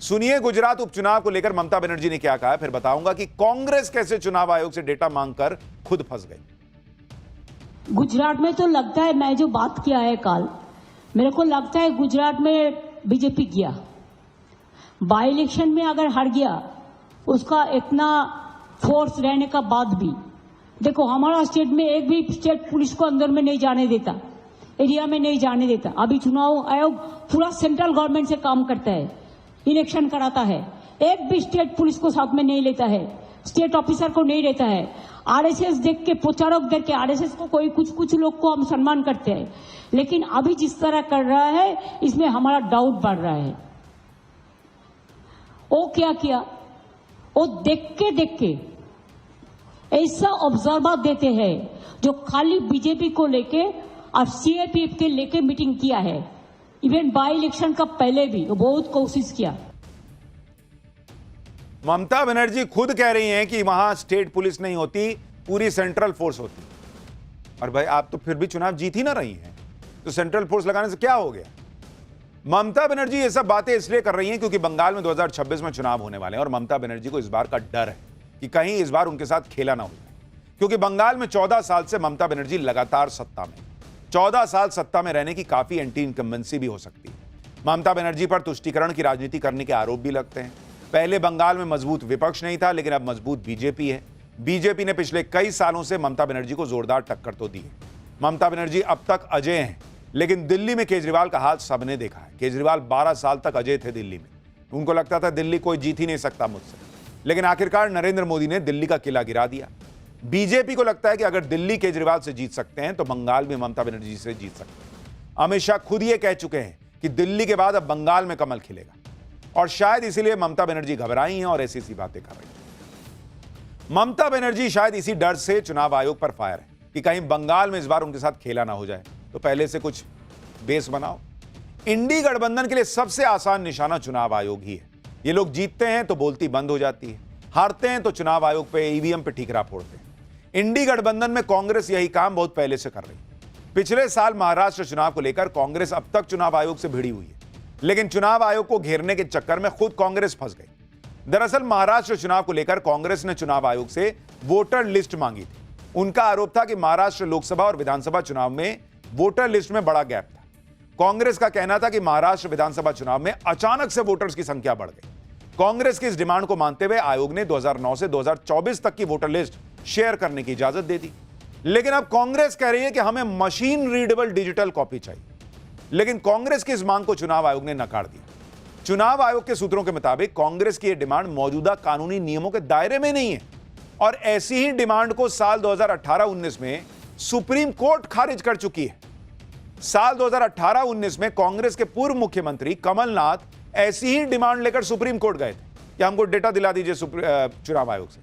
सुनिए गुजरात उपचुनाव को लेकर ममता बनर्जी ने क्या कहा, फिर बताऊंगा कि कांग्रेस कैसे चुनाव आयोग से डेटा मांगकर खुद फंस गई। गुजरात में तो लगता है, मैं जो बात किया है कल, मेरे को लगता है गुजरात में बीजेपी गया। बाई इलेक्शन में अगर हार गया, उसका इतना फोर्स रहने का बाद भी, देखो हमारा स्टेट में एक भी स्टेट पुलिस को अंदर में नहीं जाने देता, एरिया में नहीं जाने देता। अभी चुनाव आयोग पूरा सेंट्रल गवर्नमेंट से काम करता है, इलेक्शन कराता है, एक भी स्टेट पुलिस को साथ में नहीं लेता है, स्टेट ऑफिसर को नहीं लेता है। आरएसएस देख के, प्रचारक देख के, आरएसएस को कोई कुछ लोग को हम सम्मान करते हैं, लेकिन अभी जिस तरह कर रहा है इसमें हमारा डाउट बढ़ रहा है। वो क्या किया, वो देख के ऐसा ऑब्जर्वर देते हैं जो खाली बीजेपी को लेके और सीएपीएफ के लेके मीटिंग किया है। इवन बाई इलेक्शन का पहले भी वो बहुत कोशिश किया। ममता बनर्जी खुद कह रही हैं कि वहां स्टेट पुलिस नहीं होती, पूरी सेंट्रल फोर्स होती। और भाई आप तो फिर भी चुनाव जीत ही ना रही हैं, तो सेंट्रल फोर्स लगाने से क्या हो गया? ममता बनर्जी ये सब बातें इसलिए कर रही हैं क्योंकि बंगाल में 2026 में चुनाव होने वाले हैं और ममता बनर्जी को इस बार का डर है कि कहीं इस बार उनके साथ खेला ना हो जाए, क्योंकि बंगाल में 14 साल से ममता बनर्जी लगातार सत्ता में, 14 साल सत्ता में रहने की काफी एंटी इनकम्बेंसी भी हो सकती है। ममता बनर्जी पर तुष्टीकरण की राजनीति करने के आरोप भी लगते हैं। पहले बंगाल में मजबूत विपक्ष नहीं था, लेकिन अब मजबूत बीजेपी है। बीजेपी ने पिछले कई सालों से ममता बनर्जी को जोरदार टक्कर तो दी है। ममता बनर्जी अब तक अजय हैं, लेकिन दिल्ली में केजरीवाल का हाल सबने देखा है। केजरीवाल 12 साल तक अजय थे दिल्ली में, उनको लगता था दिल्ली कोई जीत ही नहीं सकता मुझसे, लेकिन आखिरकार नरेंद्र मोदी ने दिल्ली का किला गिरा दिया। बीजेपी को लगता है कि अगर दिल्ली केजरीवाल से जीत सकते हैं तो बंगाल में ममता बनर्जी से जीत सकते हैं। अमित शाह खुद ये कह चुके हैं कि दिल्ली के बाद अब बंगाल में कमल खिलेगा, और शायद इसीलिए ममता बनर्जी घबराई हैं और ऐसी सी बातें कर रही हैं। ममता बनर्जी शायद इसी डर से चुनाव आयोग पर फायर है कि कहीं बंगाल में इस बार उनके साथ खेला ना हो जाए, तो पहले से कुछ बेस बनाओ। इंडी गठबंधन के लिए सबसे आसान निशाना चुनाव आयोग ही है। ये लोग जीतते हैं तो बोलती बंद हो जाती है, हारते हैं तो चुनाव आयोग पे, ईवीएम पे ठीकरा फोड़ते हैं। इंडी गठबंधन में कांग्रेस यही काम बहुत पहले से कर रही है। पिछले साल महाराष्ट्र चुनाव को लेकर कांग्रेस अब तक चुनाव आयोग से भिड़ी हुई है, लेकिन चुनाव आयोग को घेरने के चक्कर में खुद कांग्रेस फंस गई। दरअसल महाराष्ट्र चुनाव को लेकर कांग्रेस ने चुनाव आयोग से वोटर लिस्ट मांगी थी। उनका आरोप था कि महाराष्ट्र लोकसभा और विधानसभा चुनाव में वोटर लिस्ट में बड़ा गैप था। कांग्रेस का कहना था कि महाराष्ट्र विधानसभा चुनाव में अचानक से वोटर्स की संख्या बढ़ गई। कांग्रेस की इस डिमांड को मानते हुए आयोग ने 2009 से 2024 तक की वोटर लिस्ट शेयर करने की इजाजत दे दी। लेकिन अब कांग्रेस कह रही है कि हमें मशीन रीडेबल डिजिटल कॉपी चाहिए, लेकिन कांग्रेस की इस मांग को चुनाव आयोग ने नकार दिया। चुनाव आयोग के सूत्रों के मुताबिक कांग्रेस की यह डिमांड मौजूदा कानूनी नियमों के दायरे में नहीं है, और ऐसी ही डिमांड को साल 2018-19 में सुप्रीम कोर्ट खारिज कर चुकी है। साल 2018-19 में कांग्रेस के पूर्व मुख्यमंत्री कमलनाथ ऐसी ही डिमांड लेकर सुप्रीम कोर्ट गए थे कि हमको डेटा दिला दीजिए चुनाव आयोग से।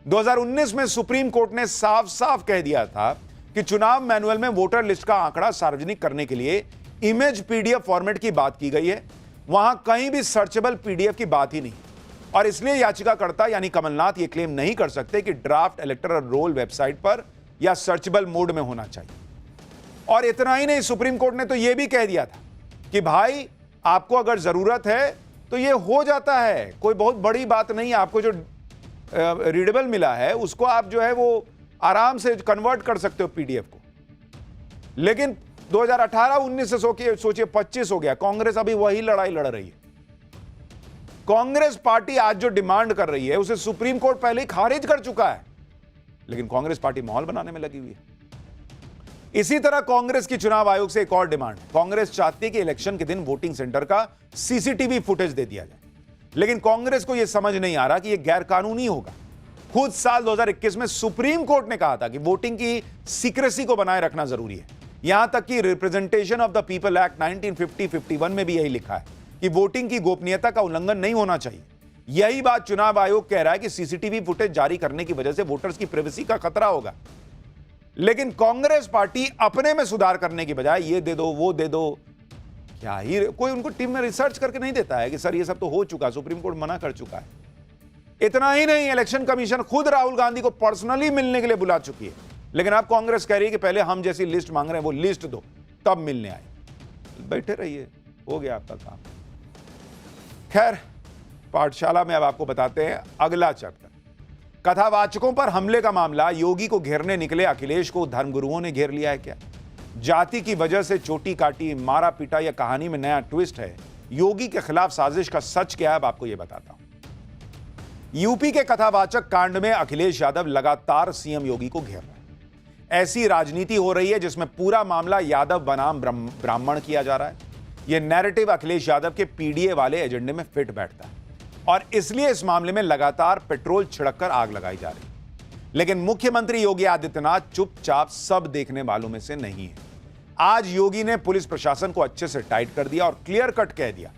2019 में सुप्रीम कोर्ट ने साफ साफ कह दिया था कि चुनाव मैनुअल में वोटर लिस्ट का आंकड़ा सार्वजनिक करने के लिए इमेज पीडीएफ फॉर्मेट की बात की गई है, वहां कहीं भी सर्चेबल पीडीएफ की बात ही नहीं, और इसलिए याचिकाकर्ता यानी कमलनाथ यह क्लेम नहीं कर सकते कि ड्राफ्ट इलेक्टोरल रोल वेबसाइट पर या सर्चेबल मोड में होना चाहिए। और इतना ही नहीं, सुप्रीम कोर्ट ने तो यह भी कह दिया था कि भाई आपको अगर जरूरत है तो यह हो जाता है, कोई बहुत बड़ी बात नहीं है। आपको जो रीडेबल मिला है उसको आप जो है वो आराम से कन्वर्ट कर सकते हो पीडीएफ को। लेकिन 2018-19 से सोचिए 25 हो गया, कांग्रेस अभी वही लड़ाई लड़ रही है। कांग्रेस पार्टी आज जो डिमांड कर रही है उसे सुप्रीम कोर्ट पहले ही खारिज कर चुका है, लेकिन कांग्रेस पार्टी माहौल बनाने में लगी हुई है। इसी तरह कांग्रेस की चुनाव आयोग से एक और डिमांड, कांग्रेस चाहती है कि इलेक्शन के दिन वोटिंग सेंटर का सीसीटीवी फुटेज दे दिया जाए, लेकिन कांग्रेस को यह समझ नहीं आ रहा कि यह गैरकानूनी होगा। खुद साल 2021 में सुप्रीम कोर्ट ने कहा था कि वोटिंग की सीक्रेसी को बनाए रखना जरूरी है। यहां तक कि representation of the people act 1950-51 में भी यही लिखा है कि वोटिंग की गोपनीयता का उल्लंघन नहीं होना चाहिए। यही बात चुनाव आयोग कह रहा है कि सीसीटीवी फुटेज जारी करने की वजह से वोटर्स की प्राइवेसी का खतरा होगा। लेकिन कांग्रेस पार्टी अपने में सुधार करने की बजाय ये दे दो वो दे दो, क्या ही कोई उनको टीम में रिसर्च करके नहीं देता है कि सर ये सब तो हो चुका, सुप्रीम कोर्ट मना कर चुका है। इतना ही नहीं, इलेक्शन कमीशन खुद राहुल गांधी को पर्सनली मिलने के लिए बुला चुकी है, लेकिन अब कांग्रेस कह रही है कि पहले हम जैसी लिस्ट मांग रहे हैं वो लिस्ट दो तब मिलने आए। बैठे रहिए, हो गया आपका काम। खैर, पाठशाला में अब आपको बताते हैं अगला चैप्टर। कथावाचकों पर हमले का मामला, योगी को घेरने निकले अखिलेश को धर्मगुरुओं ने घेर लिया है क्या? जाति की वजह से चोटी काटी, मारा पीटा, यह कहानी में नया ट्विस्ट है। योगी के खिलाफ साजिश का सच क्या है अब आपको यह बताता हूं। यूपी के कथावाचक कांड में अखिलेश यादव लगातार सीएम योगी को घेर रहे हैं। ऐसी राजनीति हो रही है जिसमें पूरा मामला यादव बनाम ब्राह्मण किया जा रहा है। यह नैरेटिव अखिलेश यादव के पीडीए वाले एजेंडे में फिट बैठता है और इसलिए इस मामले में लगातार पेट्रोल छिड़ककर आग लगाई जा रही है। लेकिन मुख्यमंत्री योगी आदित्यनाथ चुपचाप सब देखने वालों में से नहीं है। आज योगी ने पुलिस प्रशासन को अच्छे से टाइट कर दिया और क्लियर कट कह दिया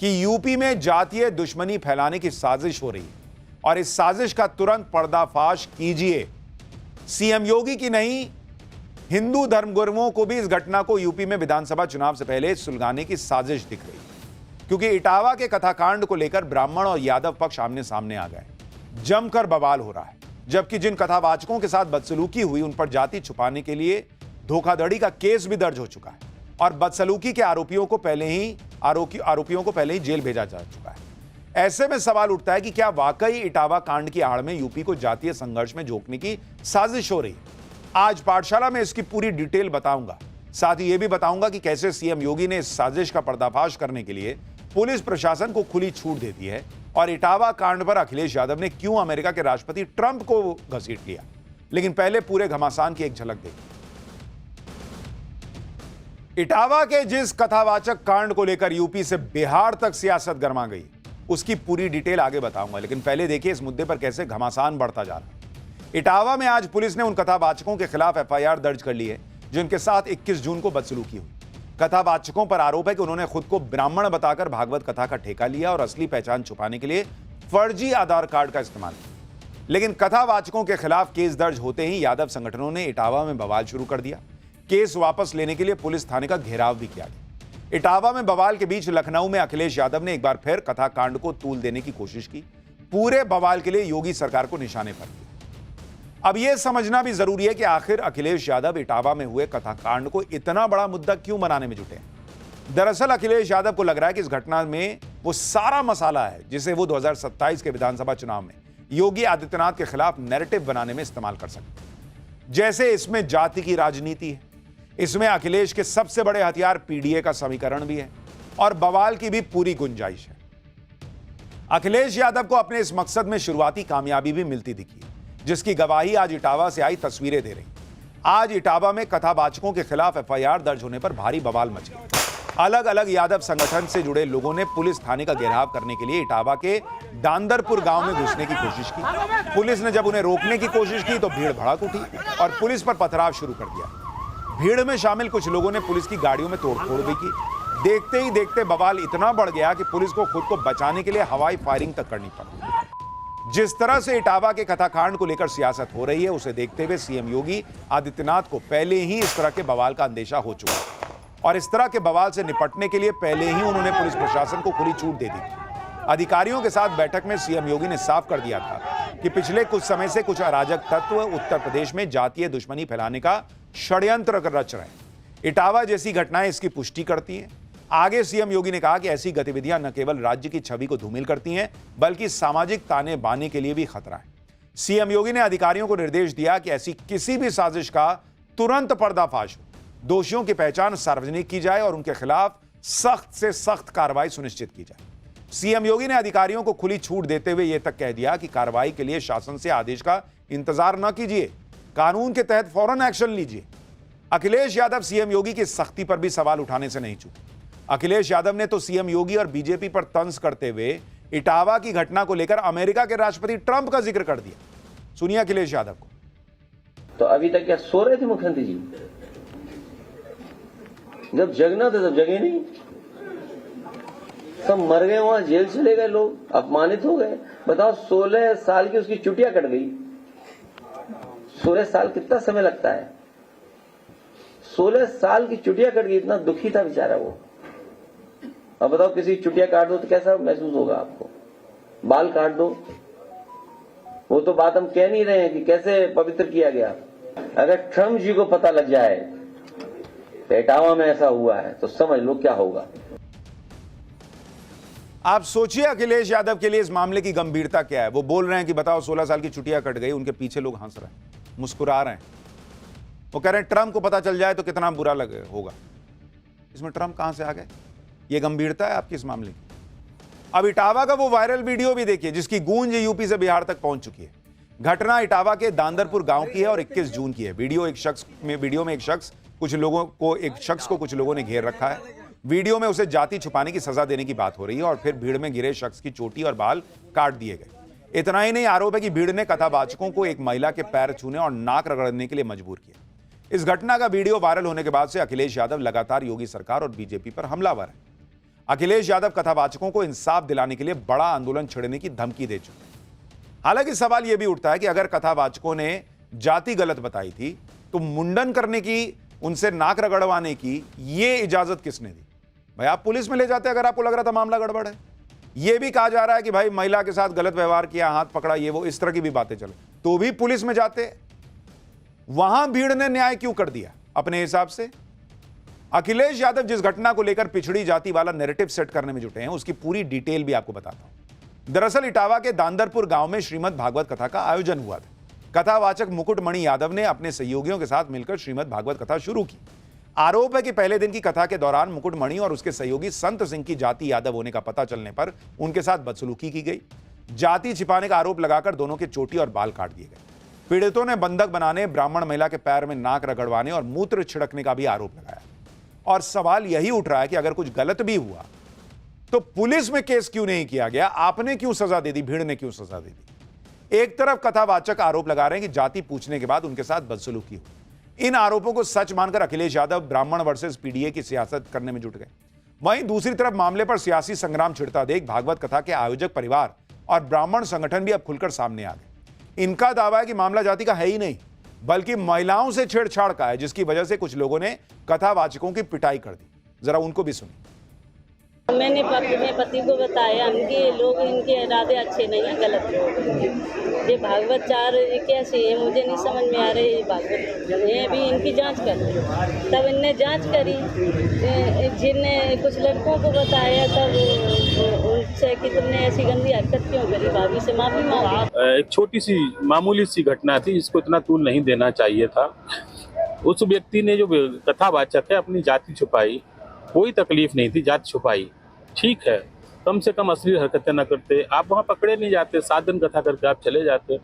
कि यूपी में जातीय दुश्मनी फैलाने की साजिश हो रही है और इस साजिश का तुरंत पर्दाफाश कीजिए। सीएम योगी की नहीं, हिंदू धर्मगुरुओं को भी इस घटना को यूपी में विधानसभा चुनाव से पहले सुलगाने की साजिश दिख रही है, क्योंकि इटावा के कथाकांड को लेकर ब्राह्मण और यादव पक्ष आमने सामने आ गए। जमकर बवाल हो रहा है, जबकि जिन कथावाचकों के साथ बदसलूकी हुई उन पर जाति छुपाने के लिए धोखाधड़ी का केस भी दर्ज हो चुका है और बदसलूकी के आरोपियों को पहले ही जेल भेजा जा चुका है। ऐसे में सवाल उठता है कि क्या वाकई इटावा कांड की आड़ में यूपी को जातीय संघर्ष में झोंकने की साजिश हो रही है? आज पाठशाला में इसकी पूरी डिटेल बताऊंगा। साथ ही यह भी बताऊंगा कि कैसे सीएम योगी ने इस साजिश का पर्दाफाश करने के लिए पुलिस प्रशासन को खुली छूट दे दी है और इटावा कांड पर अखिलेश यादव ने क्यों अमेरिका के राष्ट्रपति ट्रंप को घसीट लिया। लेकिन पहले पूरे घमासान की एक झलक देखिए। इटावा के जिस कथावाचक कांड को लेकर यूपी से बिहार तक सियासत गर्मा गई, उसकी पूरी डिटेल आगे बताऊंगा। लेकिन पहले देखिए इस मुद्दे पर कैसे घमासान बढ़ता जा रहा है। इटावा में आज पुलिस ने उन कथावाचकों के खिलाफ एफआईआर दर्ज कर ली है जिनके साथ 21 जून को बदसलूकी हुई। कथावाचकों पर आरोप है कि उन्होंने खुद को ब्राह्मण बताकर भागवत कथा का ठेका लिया और असली पहचान छुपाने के लिए फर्जी आधार कार्ड का इस्तेमाल किया। लेकिन कथावाचकों के खिलाफ केस दर्ज होते ही यादव संगठनों ने इटावा में बवाल शुरू कर दिया। केस वापस लेने के लिए पुलिस थाने का घेराव भी किया गया। इटावा में बवाल के बीच लखनऊ में अखिलेश यादव ने एक बार फिर कथाकांड को तूल देने की कोशिश की। पूरे बवाल के लिए योगी सरकार को निशाने पर लिया। अब यह समझना भी जरूरी है कि आखिर अखिलेश यादव इटावा में हुए कथाकांड को इतना बड़ा मुद्दा क्यों बनाने में जुटे हैं। दरअसल अखिलेश यादव को लग रहा है कि इस घटना में वो सारा मसाला है जिसे वो 2027 के विधानसभा चुनाव में योगी आदित्यनाथ के खिलाफ नैरेटिव बनाने में इस्तेमाल कर सकते हैं। जैसे इसमें जाति की राजनीति है, इसमें अखिलेश के सबसे बड़े हथियार पीडीए का समीकरण भी है और बवाल की भी पूरी गुंजाइश है। अखिलेश यादव को अपने इस मकसद में शुरुआती कामयाबी भी मिलती दिखी, जिसकी गवाही आज इटावा से आई तस्वीरें दे रही। आज इटावा में कथावाचकों के खिलाफ एफआईआर दर्ज होने पर भारी बवाल मच गया। अलग अलग यादव संगठन से जुड़े लोगों ने पुलिस थाने का घेराव करने के लिए इटावा के दांदरपुर गांव में घुसने की कोशिश की। पुलिस ने जब उन्हें रोकने की कोशिश की तो भीड़ भड़क उठी और पुलिस पर पथराव शुरू कर दिया। भीड़ में शामिल कुछ लोगों ने पुलिस की गाड़ियों में तोड़फोड़ भी की। देखते ही देखते बवाल इतना बढ़ गया कि पुलिस को खुद को बचाने के लिए हवाई फायरिंग तक करनी पड़ी। जिस तरह से इटावा के कथाकांड को लेकर सियासत हो रही है, उसे देखते हुए सीएम योगी आदित्यनाथ को पहले ही इस तरह के बवाल का अंदेशा हो चुका है और इस तरह के बवाल से निपटने के लिए पहले ही उन्होंने पुलिस प्रशासन को खुली छूट दे दी थी। अधिकारियों के साथ बैठक में सीएम योगी ने साफ कर दिया था कि पिछले कुछ समय से कुछ अराजक तत्व उत्तर प्रदेश में जातीय दुश्मनी फैलाने का षड्यंत्र रच रहे हैं। इटावा जैसी घटनाएं इसकी पुष्टि करती हैं। आगे सीएम योगी ने कहा कि ऐसी गतिविधियां न केवल राज्य की छवि को धूमिल करती हैं, बल्कि सामाजिक ताने बाने के लिए भी खतरा है। सीएम योगी ने अधिकारियों को निर्देश दिया कि ऐसी किसी भी साजिश का तुरंत पर्दाफाश हो, दोषियों की पहचान सार्वजनिक की जाए और उनके खिलाफ सख्त से सख्त कार्रवाई सुनिश्चित की जाए। सीएम योगी ने अधिकारियों को खुली छूट देते हुए यह तक कह दिया कि कार्रवाई के लिए शासन से आदेश का इंतजार न कीजिए, कानून के तहत फौरन एक्शन लीजिए। अखिलेश यादव सीएम योगी की सख्ती पर भी सवाल उठाने से नहीं चूके। अखिलेश यादव ने तो सीएम योगी और बीजेपी पर तंज करते हुए इटावा की घटना को लेकर अमेरिका के राष्ट्रपति ट्रंप का जिक्र कर दिया। सुनिए अखिलेश यादव को। तो अभी तक क्या सो रहे थे मुख्यमंत्री जी? जब जगना था तब जगे नहीं, सब मर गए, वहां जेल चले गए, लोग अपमानित हो गए। बताओ 16 साल की उसकी चुटिया कट गई। 16 साल कितना समय लगता है? 16 साल की चुटिया कट गई, इतना दुखी था बेचारा वो। अब बताओ किसी चुटिया काट दो तो कैसा महसूस होगा आपको? बाल काट दो, वो तो बात हम कह नहीं रहे हैं कि कैसे पवित्र किया गया। अगर ट्रम्प जी को पता लग जाए तो इटावा में ऐसा हुआ है तो समझ लो क्या होगा। आप सोचिए अखिलेश यादव के लिए इस मामले की गंभीरता क्या है। वो बोल रहे हैं कि बताओ 16 साल की चुटिया कट गई, उनके पीछे लोग हंस रहे हैं, मुस्कुरा रहे हैं। वो कह रहे हैं ट्रम्प को पता चल जाए तो कितना बुरा लगे होगा। इसमें ट्रम्प कहां से आ गए? ये गंभीरता है आपकी इस मामले की। अब इटावा का वो वायरल वीडियो भी देखिए जिसकी गूंज यूपी से बिहार तक पहुंच चुकी है। घटना इटावा के दांदरपुर गांव की है और 21 जून की है। वीडियो में एक शख्स को कुछ लोगों ने घेर रखा है। वीडियो में उसे जाति छुपाने की सजा देने की बात हो रही है और फिर भीड़ में घिरे शख्स की चोटी और बाल काट दिए गए। इतना ही नहीं, आरोप है कि भीड़ ने कथावाचकों को एक महिला के पैर छूने और नाक रगड़ने के लिए मजबूर किया। इस घटना का वीडियो वायरल होने के बाद से अखिलेश यादव लगातार योगी सरकार और बीजेपी पर हमलावर है। अखिलेश यादव कथावाचकों को इंसाफ दिलाने के लिए बड़ा आंदोलन छेड़ने की धमकी दे चुके हैं। हालांकि सवाल यह भी उठता है कि अगर कथावाचकों ने जाति गलत बताई थी तो मुंडन करने की, उनसे नाक रगड़वाने की ये इजाजत किसने दी? भाई आप पुलिस में ले जाते अगर आपको लग रहा था मामला गड़बड़ है। यह भी कहा जा रहा है कि भाई महिला के साथ गलत व्यवहार किया, हाथ पकड़ा, ये वो, इस तरह की भी बातें चले, तो भी पुलिस में जाते। वहां भीड़ ने न्याय क्यों कर दिया अपने हिसाब से? अखिलेश यादव जिस घटना को लेकर पिछड़ी जाति वाला नैरेटिव सेट करने में जुटे हैं, उसकी पूरी डिटेल भी आपको बताता हूं। दरअसल इटावा के दांदरपुर गांव में श्रीमद् भागवत कथा का आयोजन हुआ था। कथावाचक मुकुटमणि यादव ने अपने सहयोगियों के साथ मिलकर श्रीमद् भागवत कथा शुरू की। आरोप है कि पहले दिन की कथा के दौरान मुकुटमणि और उसके सहयोगी संत सिंह की जाति यादव होने का पता चलने पर उनके साथ बदसलूकी की गई। जाति छिपाने का आरोप लगाकर दोनों के चोटी और बाल काट दिए गए। पीड़ितों ने बंधक बनाने, ब्राह्मण महिला के पैर में नाक रगड़वाने और मूत्र छिड़कने का भी आरोप लगाया। और सवाल यही उठ रहा है कि अगर कुछ गलत भी हुआ तो पुलिस में केस क्यों नहीं किया गया? आपने क्यों सजा दे दी? भीड़ ने क्यों सजा दे दी? एक तरफ कथावाचक आरोप लगा रहे हैं कि जाति पूछने के बाद उनके साथ बदसलूकी हुई। इन आरोपों को सच मानकर अखिलेश यादव ब्राह्मण वर्सेस पीडीए की सियासत करने में जुट गए। वहीं दूसरी तरफ मामले पर सियासी संग्राम छिड़ता देख भागवत कथा के आयोजक परिवार और ब्राह्मण संगठन भी अब खुलकर सामने आ गए। इनका दावा है कि मामला जाति का है ही नहीं, बल्कि महिलाओं से छेड़छाड़ का है, जिसकी वजह से कुछ लोगों ने कथावाचकों की पिटाई कर दी। जरा उनको भी सुनिए। मैंने अपने पति को बताया कि लोग इनके इरादे अच्छे नहीं हैं, गलत लोग। ये भागवत चार कैसे है मुझे नहीं समझ में आ रही। ये भागवत ये भी इनकी जांच कर ली, तब इनने जांच करी, जिनने कुछ लड़कों को बताया तब उनसे कि तुमने ऐसी गंदी हरकत क्यों करी, भाभी से माफी मांगी। एक छोटी सी मामूली सी घटना थी, इसको इतना तूल नहीं देना चाहिए था। उस व्यक्ति ने जो कथावाचक है अपनी जाति छुपाई, कोई तकलीफ नहीं थी, जाति छुपाई, ठीक है, कम से कम अश्लील हरकतें न करते, आप वहां पकड़े नहीं जाते, 7 दिन कथा करके आप चले जाते।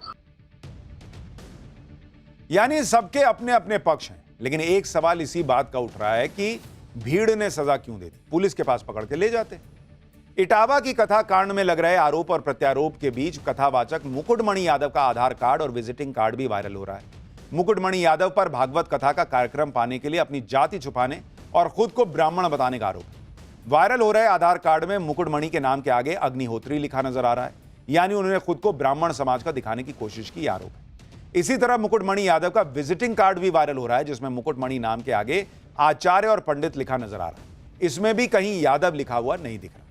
यानी सबके अपने अपने पक्ष हैं, लेकिन एक सवाल इसी बात का उठ रहा है कि भीड़ ने सजा क्यों दे दी? पुलिस के पास पकड़ के ले जाते। इटावा की कथा कांड में लग रहे आरोप और प्रत्यारोप के बीच कथावाचक मुकुटमणि यादव का आधार कार्ड और विजिटिंग कार्ड भी वायरल हो रहा है। मुकुटमणि यादव पर भागवत कथा का कार्यक्रम पाने के लिए अपनी जाति छुपाने और खुद को ब्राह्मण बताने का आरोप है। वायरल हो रहे आधार कार्ड में मुकुटमणि के नाम के आगे अग्निहोत्री लिखा नजर आ रहा है, यानी उन्होंने खुद को ब्राह्मण समाज का दिखाने की कोशिश की आरोप है। इसी तरह मुकुटमणि यादव का विजिटिंग कार्ड भी वायरल हो रहा है, जिसमें मुकुटमणि नाम के आगे आचार्य और पंडित लिखा नजर आ रहा है। इसमें भी कहीं यादव लिखा हुआ नहीं दिख रहा।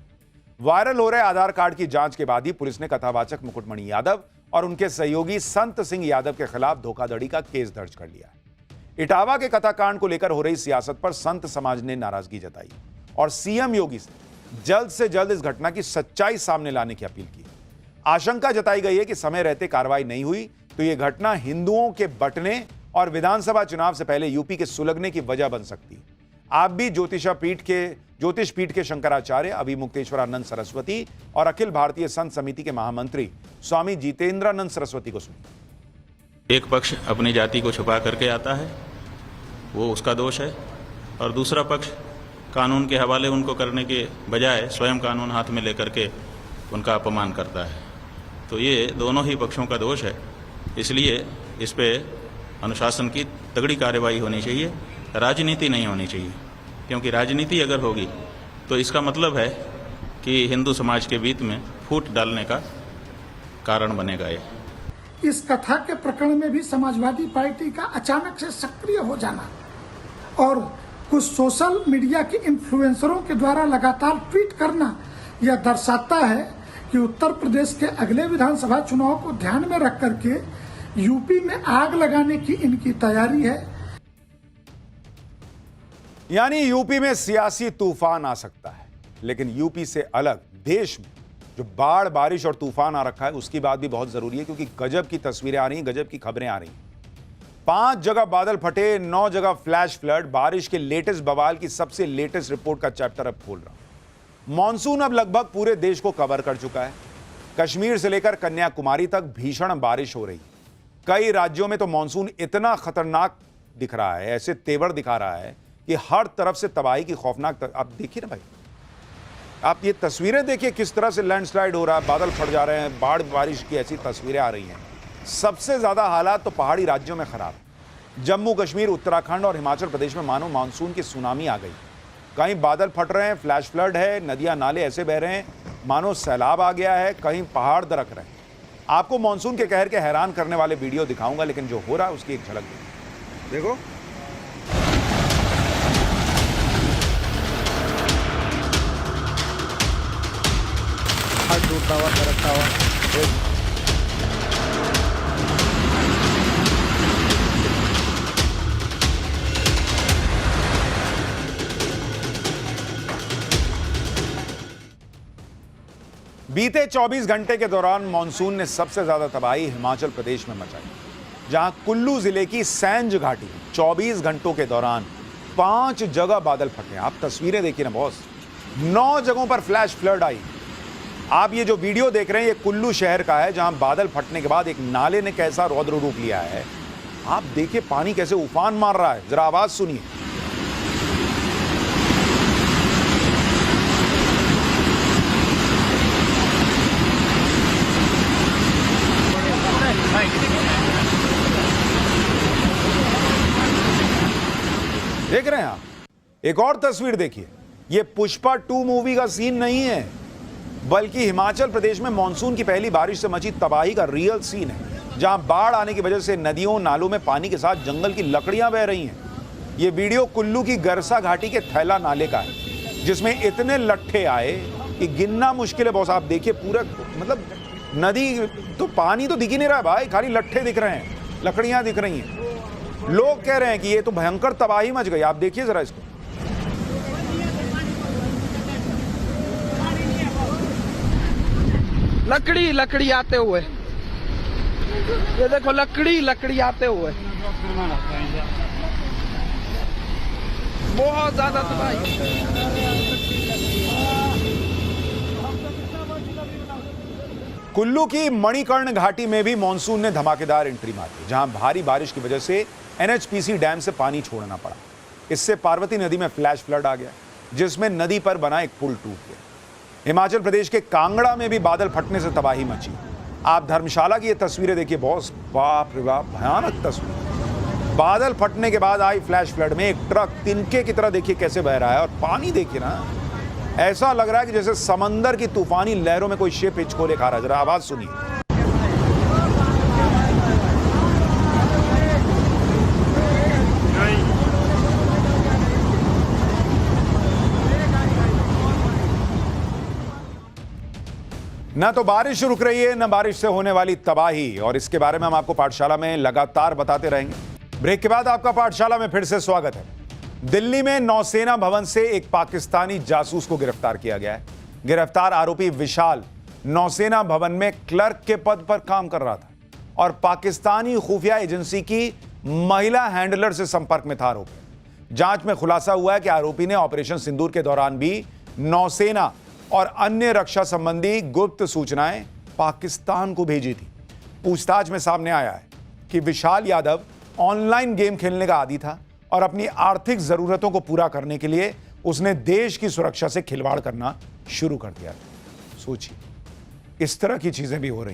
वायरल हो रहे आधार कार्ड की जांच के बाद ही पुलिस ने कथावाचक मुकुटमणि यादव और उनके सहयोगी संत सिंह यादव के खिलाफ धोखाधड़ी का केस दर्ज कर लिया है। इटावा के कथाकांड को लेकर हो रही सियासत पर संत समाज ने नाराजगी जताई और सीएम योगी से जल्द इस घटना की सच्चाई सामने लाने की अपील की। आशंका जताई गई है कि समय रहते कार्रवाई नहीं हुई तो यह घटना हिंदुओं के बंटने और विधानसभा चुनाव से पहले यूपी के सुलगने की वजह बन सकती है। आप भी ज्योतिष पीठ के शंकराचार्य अभिमुक्तेश्वरानंद सरस्वती और अखिल भारतीय संत समिति के महामंत्री स्वामी जितेंद्रानंद सरस्वती को सुनिए। एक पक्ष अपनी जाति को छुपा करके आता है, वो उसका दोष है, और दूसरा पक्ष कानून के हवाले उनको करने के बजाय स्वयं कानून हाथ में लेकर के उनका अपमान करता है। तो ये दोनों ही पक्षों का दोष है, इसलिए इस पे अनुशासन की तगड़ी कार्रवाई होनी चाहिए, राजनीति नहीं होनी चाहिए, क्योंकि राजनीति अगर होगी तो इसका मतलब है कि हिंदू समाज के बीच में फूट डालने का कारण बनेगा। ये इस कथा के प्रकरण में भी समाजवादी पार्टी का अचानक से सक्रिय हो जाना और कुछ सोशल मीडिया के इन्फ्लुएंसरों के द्वारा लगातार ट्वीट करना यह दर्शाता है कि उत्तर प्रदेश के अगले विधानसभा चुनाव को ध्यान में रख करके यूपी में आग लगाने की इनकी तैयारी है। यानी यूपी में सियासी तूफान आ सकता है, लेकिन यूपी से अलग देश में जो बाढ़, बारिश और तूफान आ रखा है उसकी बात भी बहुत जरूरी है, क्योंकि गजब की तस्वीरें आ रही हैं, गजब की खबरें आ रही हैं। 5 जगह बादल फटे, 9 जगह फ्लैश फ्लड। बारिश के लेटेस्ट बवाल की सबसे लेटेस्ट रिपोर्ट का चैप्टर अब खोल रहा हूं। मॉनसून अब लगभग पूरे देश को कवर कर चुका है। कश्मीर से लेकर कन्याकुमारी तक भीषण बारिश हो रही है। कई राज्यों में तो मॉनसून इतना खतरनाक दिख रहा है, ऐसे तेवर दिखा रहा है कि हर तरफ से तबाही की खौफनाक आप देखिए ना भाई, आप ये तस्वीरें देखिए किस तरह से लैंडस्लाइड हो रहा है, बादल फट जा रहे हैं, बाढ़ बारिश की ऐसी तस्वीरें आ रही हैं। सबसे ज्यादा हालात तो पहाड़ी राज्यों में खराब। जम्मू कश्मीर, उत्तराखंड और हिमाचल प्रदेश में मानो मानसून की सुनामी आ गई। कहीं बादल फट रहे हैं, फ्लैश फ्लड है, नदियां नाले ऐसे बह रहे हैं मानो सैलाब आ गया है, कहीं पहाड़ दरक रहे हैं। आपको मानसून के कहर के हैरान करने वाले वीडियो दिखाऊंगा, लेकिन जो हो रहा है उसकी एक झलक देखो। चलता हुआ सरकता हुआ। बीते 24 घंटे के दौरान मॉनसून ने सबसे ज्यादा तबाही हिमाचल प्रदेश में मचाई, जहां कुल्लू जिले की सैंज घाटी 24 घंटों के दौरान 5 जगह बादल फटे। आप तस्वीरें देखिए ना बॉस, 9 जगहों पर फ्लैश फ्लड आई। आप ये जो वीडियो देख रहे हैं ये कुल्लू शहर का है, जहां बादल फटने के बाद एक नाले ने कैसा रौद्र रूप लिया है। आप देखिए पानी कैसे उफान मार रहा है, जरा आवाज सुनिए। देख रहे हैं आप, एक और तस्वीर देखिए। यह पुष्पा 2 मूवी का सीन नहीं है, बल्कि हिमाचल प्रदेश में मानसून की पहली बारिश से मची तबाही का रियल सीन है, जहां बाढ़ आने की वजह से नदियों नालों में पानी के साथ जंगल की लकड़ियां बह रही हैं। यह वीडियो कुल्लू की गरसा घाटी के थैला नाले का है, जिसमें इतने लट्ठे आए कि गिनना मुश्किल है बॉस। आप देखिए पूरा, मतलब नदी तो पानी तो दिख ही नहीं रहा भाई, खाली लट्ठे दिख रहे हैं, लकड़ियां दिख रही हैं। लोग कह रहे हैं कि ये तो भयंकर तबाही मच गई। आप देखिए जरा इसको। लकड़ी आते हुए, ये देखो लकड़ी आते हुए, बहुत ज्यादा तबाही। कुल्लू की मणिकर्ण घाटी में भी मानसून ने धमाकेदार एंट्री मारी, जहां भारी बारिश की वजह से एनएचपीसी डैम से पानी छोड़ना पड़ा। इससे पार्वती नदी में फ्लैश फ्लड आ गया, जिसमें नदी पर बना एक पुल टूट गया। हिमाचल प्रदेश के कांगड़ा में भी बादल फटने से तबाही मची। आप धर्मशाला की ये तस्वीरें देखिए बॉस, बाप रे बाप, भयानक तस्वीर। बादल फटने के बाद आई फ्लैश फ्लड में एक ट्रक तिनके की तरह देखिए कैसे बह रहा है, और पानी देखिए ना, ऐसा लग रहा है कि जैसे समंदर की तूफानी लहरों में कोई शिप हिचकोले खा रहा है। जरा आवाज सुनिए। न तो बारिश रुक रही है, न बारिश से होने वाली तबाही, और इसके बारे में हम आपको पाठशाला में लगातार बताते रहेंगे। ब्रेक के बाद आपका पाठशाला में फिर से स्वागत है। दिल्ली में नौसेना भवन से एक पाकिस्तानी जासूस को गिरफ्तार किया गया है। गिरफ्तार आरोपी विशाल नौसेना भवन में क्लर्क के पद पर काम कर रहा था और पाकिस्तानी खुफिया एजेंसी की महिला हैंडलर से संपर्क में था आरोपी। जांच में खुलासा हुआ है कि आरोपी ने ऑपरेशन सिंदूर के दौरान भी नौसेना और अन्य रक्षा संबंधी गुप्त सूचनाएं पाकिस्तान को भेजी थी। पूछताछ में सामने आया है कि विशाल यादव ऑनलाइन गेम खेलने का आदी था और अपनी आर्थिक जरूरतों को पूरा करने के लिए उसने देश की सुरक्षा से खिलवाड़ करना शुरू कर दिया था। सोचिए, इस तरह की चीजें भी हो रही हैं।